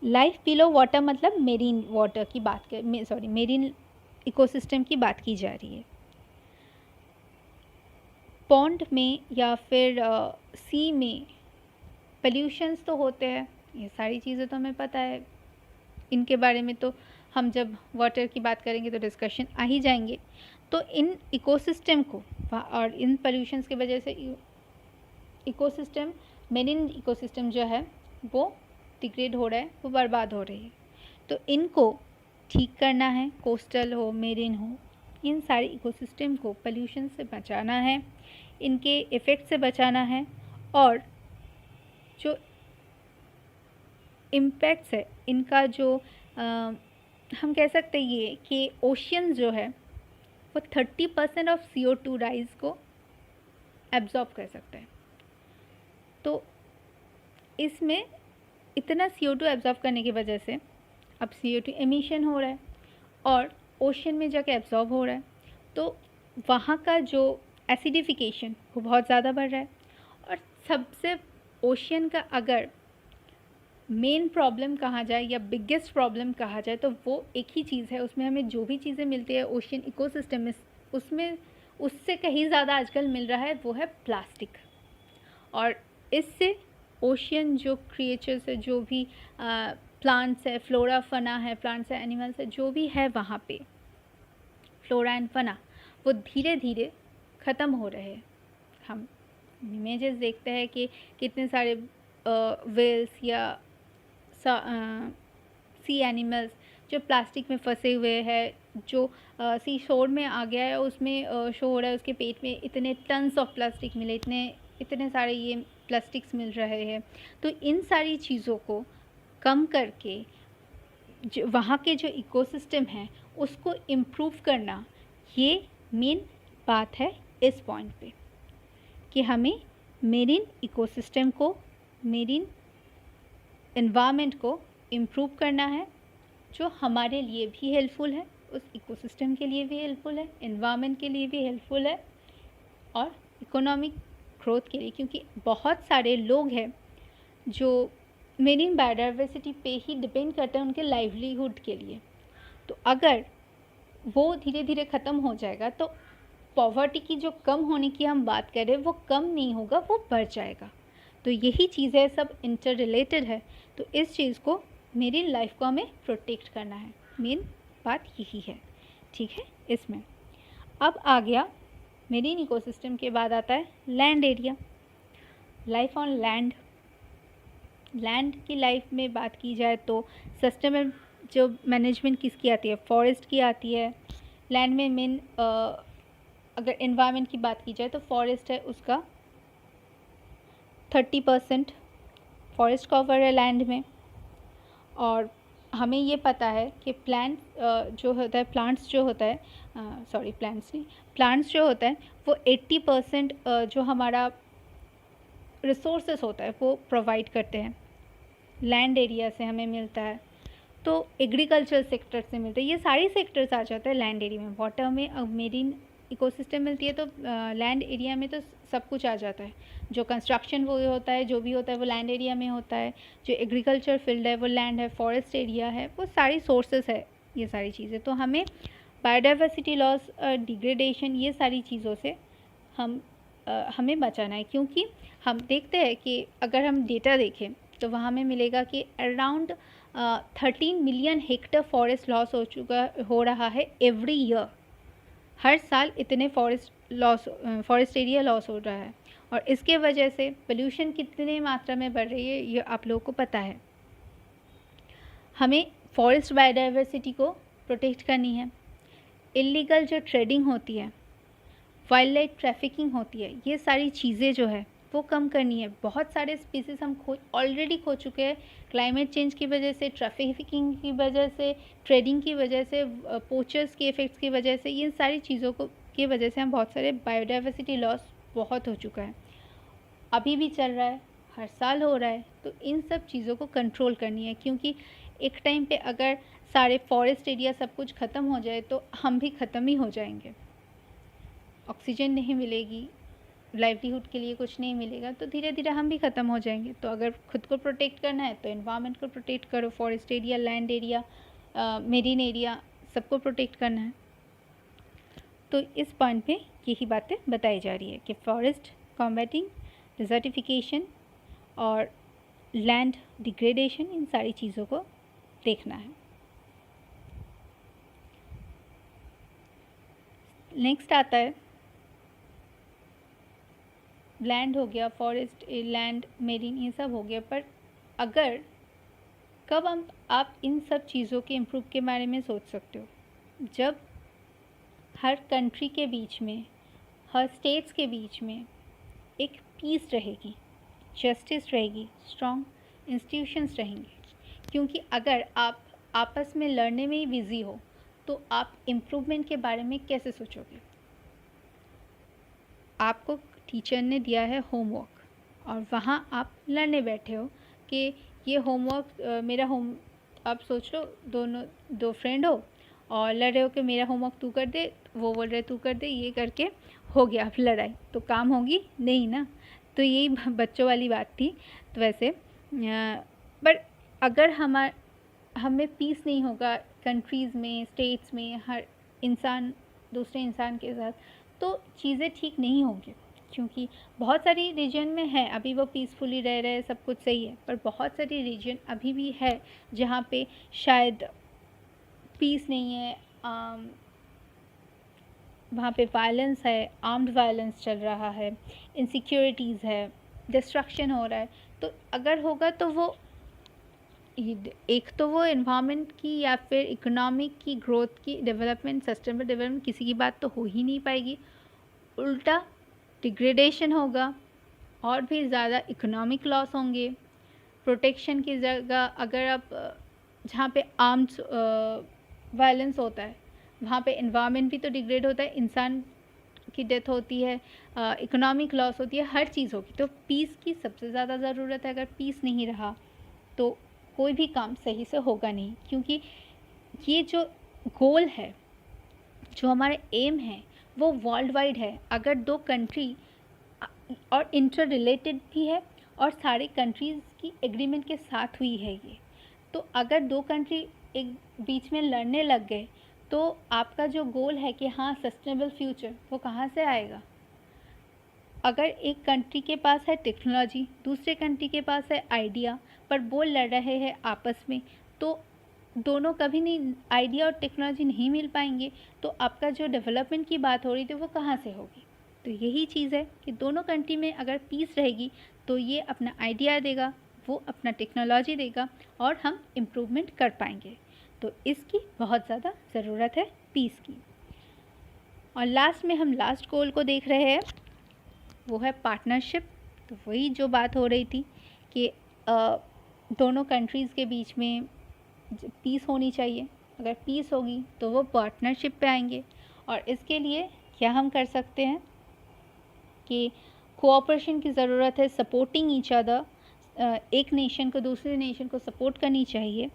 Life below water मतलब मेरीन वाटर की बात कर, मेरीन इकोसिस्टम की बात की जा रही है। पॉन्ड में या फिर सी में पोल्यूशंस तो होते हैं, ये सारी चीज़ें तो हमें पता है, इनके बारे में तो हम जब वाटर की बात करेंगे तो डिस्कशन आ ही जाएंगे। तो इन इकोसिस्टम को और इन पोल्यूशंस की वजह से इकोसिस्टम, मेरीन इकोसिस्टम जो है वो डिग्रेड हो रहा है, वो बर्बाद हो रही है। तो इनको ठीक करना है, कोस्टल हो, मेरीन हो, इन सारे इकोसिस्टम को पोल्यूशन से बचाना है, इनके इफ़ेक्ट से बचाना है, और जो इम्पैक्ट्स है इनका, जो हम कह सकते हैं ये कि ओशियन जो है वो 30% ऑफ CO2 राइज को एब्जॉर्ब कर सकता है। तो इसमें इतना CO2 एब्जॉर्ब करने की वजह से अब CO2 एमिशन हो रहा है और ओशन में जाके एब्जॉर्ब हो रहा है, तो वहाँ का जो एसिडिफिकेशन वो बहुत ज़्यादा बढ़ रहा है। और सबसे ओशन का अगर मेन प्रॉब्लम कहा जाए या बिगेस्ट प्रॉब्लम कहा जाए तो वो एक ही चीज़ है, उसमें हमें जो भी चीज़ें मिलती है ओशन इकोसिस्टम में, उसमें उससे कहीं ज़्यादा आजकल मिल रहा है, वो है प्लास्टिक। और इससे ओशियन जो क्रिएचर्स है, जो भी प्लांट्स है, फ्लोरा फना है, प्लांट्स है, एनिमल्स है, जो भी है वहाँ पे फ्लोरा एंड फना, वो धीरे धीरे ख़त्म हो रहे हैं। हम इमेजेस देखते हैं कि कितने सारे वेल्स या सी एनिमल्स जो प्लास्टिक में फंसे हुए हैं, जो सी शोर में आ गया है, उसमें शो हो रहा है उसके पेट में इतने टन्स ऑफ प्लास्टिक मिले, इतने सारे ये प्लास्टिक्स मिल रहे हैं। तो इन सारी चीज़ों को कम करके जो वहाँ के जो इकोसिस्टम है उसको इम्प्रूव करना, ये मेन बात है इस पॉइंट पे, कि हमें मेरीन इकोसिस्टम को, मेरीन एनवायरनमेंट को इम्प्रूव करना है, जो हमारे लिए भी हेल्पफुल है, उस इकोसिस्टम के लिए भी हेल्पफुल है, एनवायरनमेंट के लिए भी हेल्पफुल है, और इकोनॉमिक ग्रोथ के लिए, क्योंकि बहुत सारे लोग हैं जो मेरीन बायोडाइवर्सिटी पे ही डिपेंड करता है उनके लाइवलीहुड के लिए। तो अगर वो धीरे धीरे ख़त्म हो जाएगा तो पॉवर्टी की जो कम होने की हम बात करें वो कम नहीं होगा, वो बढ़ जाएगा। तो यही चीज़ है, सब इंटर रिलेटेड है। तो इस चीज़ को, मेरी लाइफ को हमें प्रोटेक्ट करना है, मेन बात यही है। ठीक है। इसमें अब आ गया मेरीन इकोसिस्टम के बाद आता है land area, life on land. Land की लाइफ में बात की जाए तो सस्टेनेबल जो मैनेजमेंट किसकी आती है, फॉरेस्ट की आती है। लैंड में मेन अगर एनवायरनमेंट की बात की जाए तो फॉरेस्ट है, उसका 30% फॉरेस्ट कवर है लैंड में। और हमें ये पता है कि प्लांट्स जो होता है प्लांट्स जो होता है वो 80% जो हमारा रिसोर्सेस होता है वो प्रोवाइड करते हैं, लैंड एरिया से हमें मिलता है। तो एग्रीकल्चर सेक्टर से मिलता है, ये सारी सेक्टर्स आ जाते हैं लैंड एरिया में। वाटर में मेरीन इकोसिस्टम मिलती है तो लैंड एरिया में तो सब कुछ आ जाता है। जो कंस्ट्रक्शन वो होता है, जो भी होता है वो लैंड एरिया में होता है। जो एग्रीकल्चर फील्ड है वो लैंड है, फॉरेस्ट एरिया है, वो सारी सोर्सेस है, ये सारी चीज़ें। तो हमें बायोडाइवर्सिटी लॉस, डिग्रेडेशन, ये सारी चीज़ों से हमें बचाना है। क्योंकि हम देखते हैं कि अगर हम डेटा देखें तो वहाँ हमें मिलेगा कि around 13 million Hector forest loss हो रहा है एवरी ईयर। हर साल इतने फॉरेस्ट एरिया लॉस हो रहा है। और इसके वजह से पोल्यूशन कितने मात्रा में बढ़ रही है ये आप लोगों को पता है। हमें फॉरेस्ट बायोडाइवर्सिटी को प्रोटेक्ट करनी है। इलीगल जो ट्रेडिंग होती है, वाइल्ड लाइफ ट्रैफिकिंग होती है, ये सारी चीज़ें जो है वो कम करनी है। बहुत सारे स्पीसीज हम ऑलरेडी खो चुके हैं, क्लाइमेट चेंज की वजह से, ट्रैफिकिंग की वजह से, ट्रेडिंग की वजह से, पोचर्स के इफ़ेक्ट्स की वजह से, इन सारी चीज़ों को की वजह से हम बहुत सारे बायोडाइवर्सिटी लॉस बहुत हो चुका है, अभी भी चल रहा है, हर साल हो रहा है। तो इन सब चीज़ों को कंट्रोल करनी है। क्योंकि एक टाइम पे अगर सारे फॉरेस्ट एरिया सब कुछ ख़त्म हो जाए तो हम भी ख़त्म ही हो जाएंगे। ऑक्सीजन नहीं मिलेगी, लाइवलीहुड के लिए कुछ नहीं मिलेगा, तो धीरे धीरे हम भी ख़त्म हो जाएंगे। तो अगर खुद को प्रोटेक्ट करना है तो एनवायरनमेंट को प्रोटेक्ट करो, forest area, land area, marine area, सबको प्रोटेक्ट करना है। तो इस पॉइंट पे यही बातें बताई जा रही है कि फॉरेस्ट कॉम्बैटिंग, डिजर्टिफिकेशन और लैंड डिग्रेडेशन, इन सारी चीज़ों को देखना है। नेक्स्ट आता है लैंड हो गया, फॉरेस्ट, लैंड, मेरीन, ये सब हो गया। पर अगर कब आप इन सब चीज़ों के इम्प्रूव के बारे में सोच सकते हो, जब हर कंट्री के बीच में, हर स्टेट्स के बीच में एक पीस रहेगी, जस्टिस रहेगी, स्ट्रॉन्ग इंस्टीट्यूशंस रहेंगे। क्योंकि अगर आप आपस में लड़ने में ही बिज़ी हो तो आप इम्प्रूवमेंट के बारे में कैसे सोचोगे। आपको टीचर ने दिया है होमवर्क और वहाँ आप लड़ने बैठे हो कि ये होमवर्क मेरा होम, आप सोच लो दो फ्रेंड हो और लड़ रहे हो कि मेरा होमवर्क तू कर दे, वो बोल रहे तू कर दे, ये करके हो गया अब लड़ाई, तो काम होगी नहीं ना। तो यही बच्चों वाली बात थी। तो वैसे पर अगर हमें पीस नहीं होगा कंट्रीज़ में, स्टेट्स में, हर इंसान दूसरे इंसान के साथ, तो चीज़ें ठीक नहीं होंगी। क्योंकि बहुत सारी रीजन में है अभी वो पीसफुली रह रहे हैं, सब कुछ सही है, पर बहुत सारी रीजन अभी भी है जहाँ पे शायद पीस नहीं है, वहाँ पे वायलेंस है, आर्म्ड वायलेंस चल रहा है, इनसिक्योरिटीज़ है, डिस्ट्रक्शन हो रहा है। तो अगर होगा तो वो एक तो वो एनवायरनमेंट की या फिर इकोनॉमिक की ग्रोथ की, डेवलपमेंट, सस्टेनेबल डेवलपमेंट, किसी की बात तो हो ही नहीं पाएगी। उल्टा डिग्रेडेशन होगा और भी ज़्यादा इकोनॉमिक लॉस होंगे। प्रोटेक्शन की जगह अगर आप जहाँ पे आर्म्स वायलेंस होता है वहाँ पे एनवायरनमेंट भी तो डिग्रेड होता है, इंसान की डेथ होती है, इकोनॉमिक लॉस होती है, हर चीज़ होगी। तो पीस की सबसे ज़्यादा ज़रूरत है। अगर पीस नहीं रहा तो कोई भी काम सही से होगा नहीं। क्योंकि ये जो गोल है, जो हमारा एम है, वो वर्ल्ड वाइड है। अगर दो कंट्री और इंटर रिलेटेड भी है और सारे कंट्रीज़ की एग्रीमेंट के साथ हुई है ये। तो अगर दो कंट्री एक बीच में लड़ने लग गए तो आपका जो गोल है कि हाँ सस्टेनेबल फ्यूचर, वो कहाँ से आएगा? अगर एक कंट्री के पास है टेक्नोलॉजी, दूसरे कंट्री के पास है आइडिया, पर वो लड़ रहे हैं आपस में, तो दोनों कभी नहीं, आइडिया और टेक्नोलॉजी नहीं मिल पाएंगे, तो आपका जो डेवलपमेंट की बात हो रही थी वो कहाँ से होगी? तो यही चीज़ है कि दोनों कंट्री में अगर पीस रहेगी तो ये अपना आइडिया देगा, वो अपना टेक्नोलॉजी देगा और हम इम्प्रूवमेंट कर पाएंगे। तो इसकी बहुत ज़्यादा ज़रूरत है पीस की। और लास्ट में हम लास्ट गोल को देख रहे हैं, वो है पार्टनरशिप। तो वही जो बात हो रही थी कि दोनों कंट्रीज़ के बीच में पीस होनी चाहिए। अगर पीस होगी तो वो पार्टनरशिप पे आएंगे। और इसके लिए क्या हम कर सकते हैं कि कोऑपरेशन की ज़रूरत है, सपोर्टिंग ईच अदर, एक नेशन को दूसरे नेशन को सपोर्ट करनी चाहिए।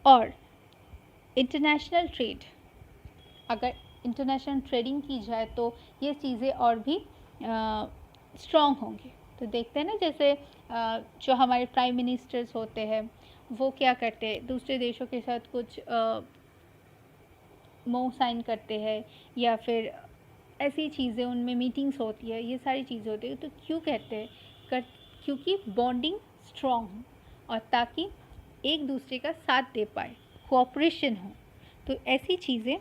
और इंटरनेशनल ट्रेड, अगर इंटरनेशनल ट्रेडिंग की जाए तो ये चीज़ें और भी स्ट्रॉन्ग होंगी। तो देखते हैं ना, जैसे जो हमारे प्राइम मिनिस्टर्स होते हैं वो क्या करते हैं, दूसरे देशों के साथ कुछ MOU साइन करते हैं या फिर ऐसी चीज़ें, उनमें मीटिंग्स होती है, ये सारी चीज़ें होती है। तो क्यों कहते हैं? क्योंकि बॉन्डिंग स्ट्रॉन्ग हो और ताकि एक दूसरे का साथ दे पाए, कोऑपरेशन हो। तो ऐसी चीज़ें,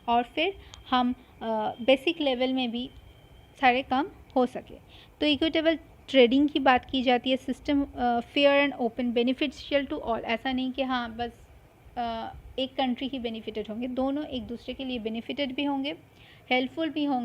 और फिर हम बेसिक लेवल में भी सारे काम हो सके। तो इक्विटेबल ट्रेडिंग की बात की जाती है, system fair and open, beneficial to all. ऐसा नहीं कि हाँ बस एक कंट्री ही बेनिफिटेड होंगे, दोनों एक दूसरे के लिए बेनिफिटेड भी होंगे, हेल्पफुल भी होंगे।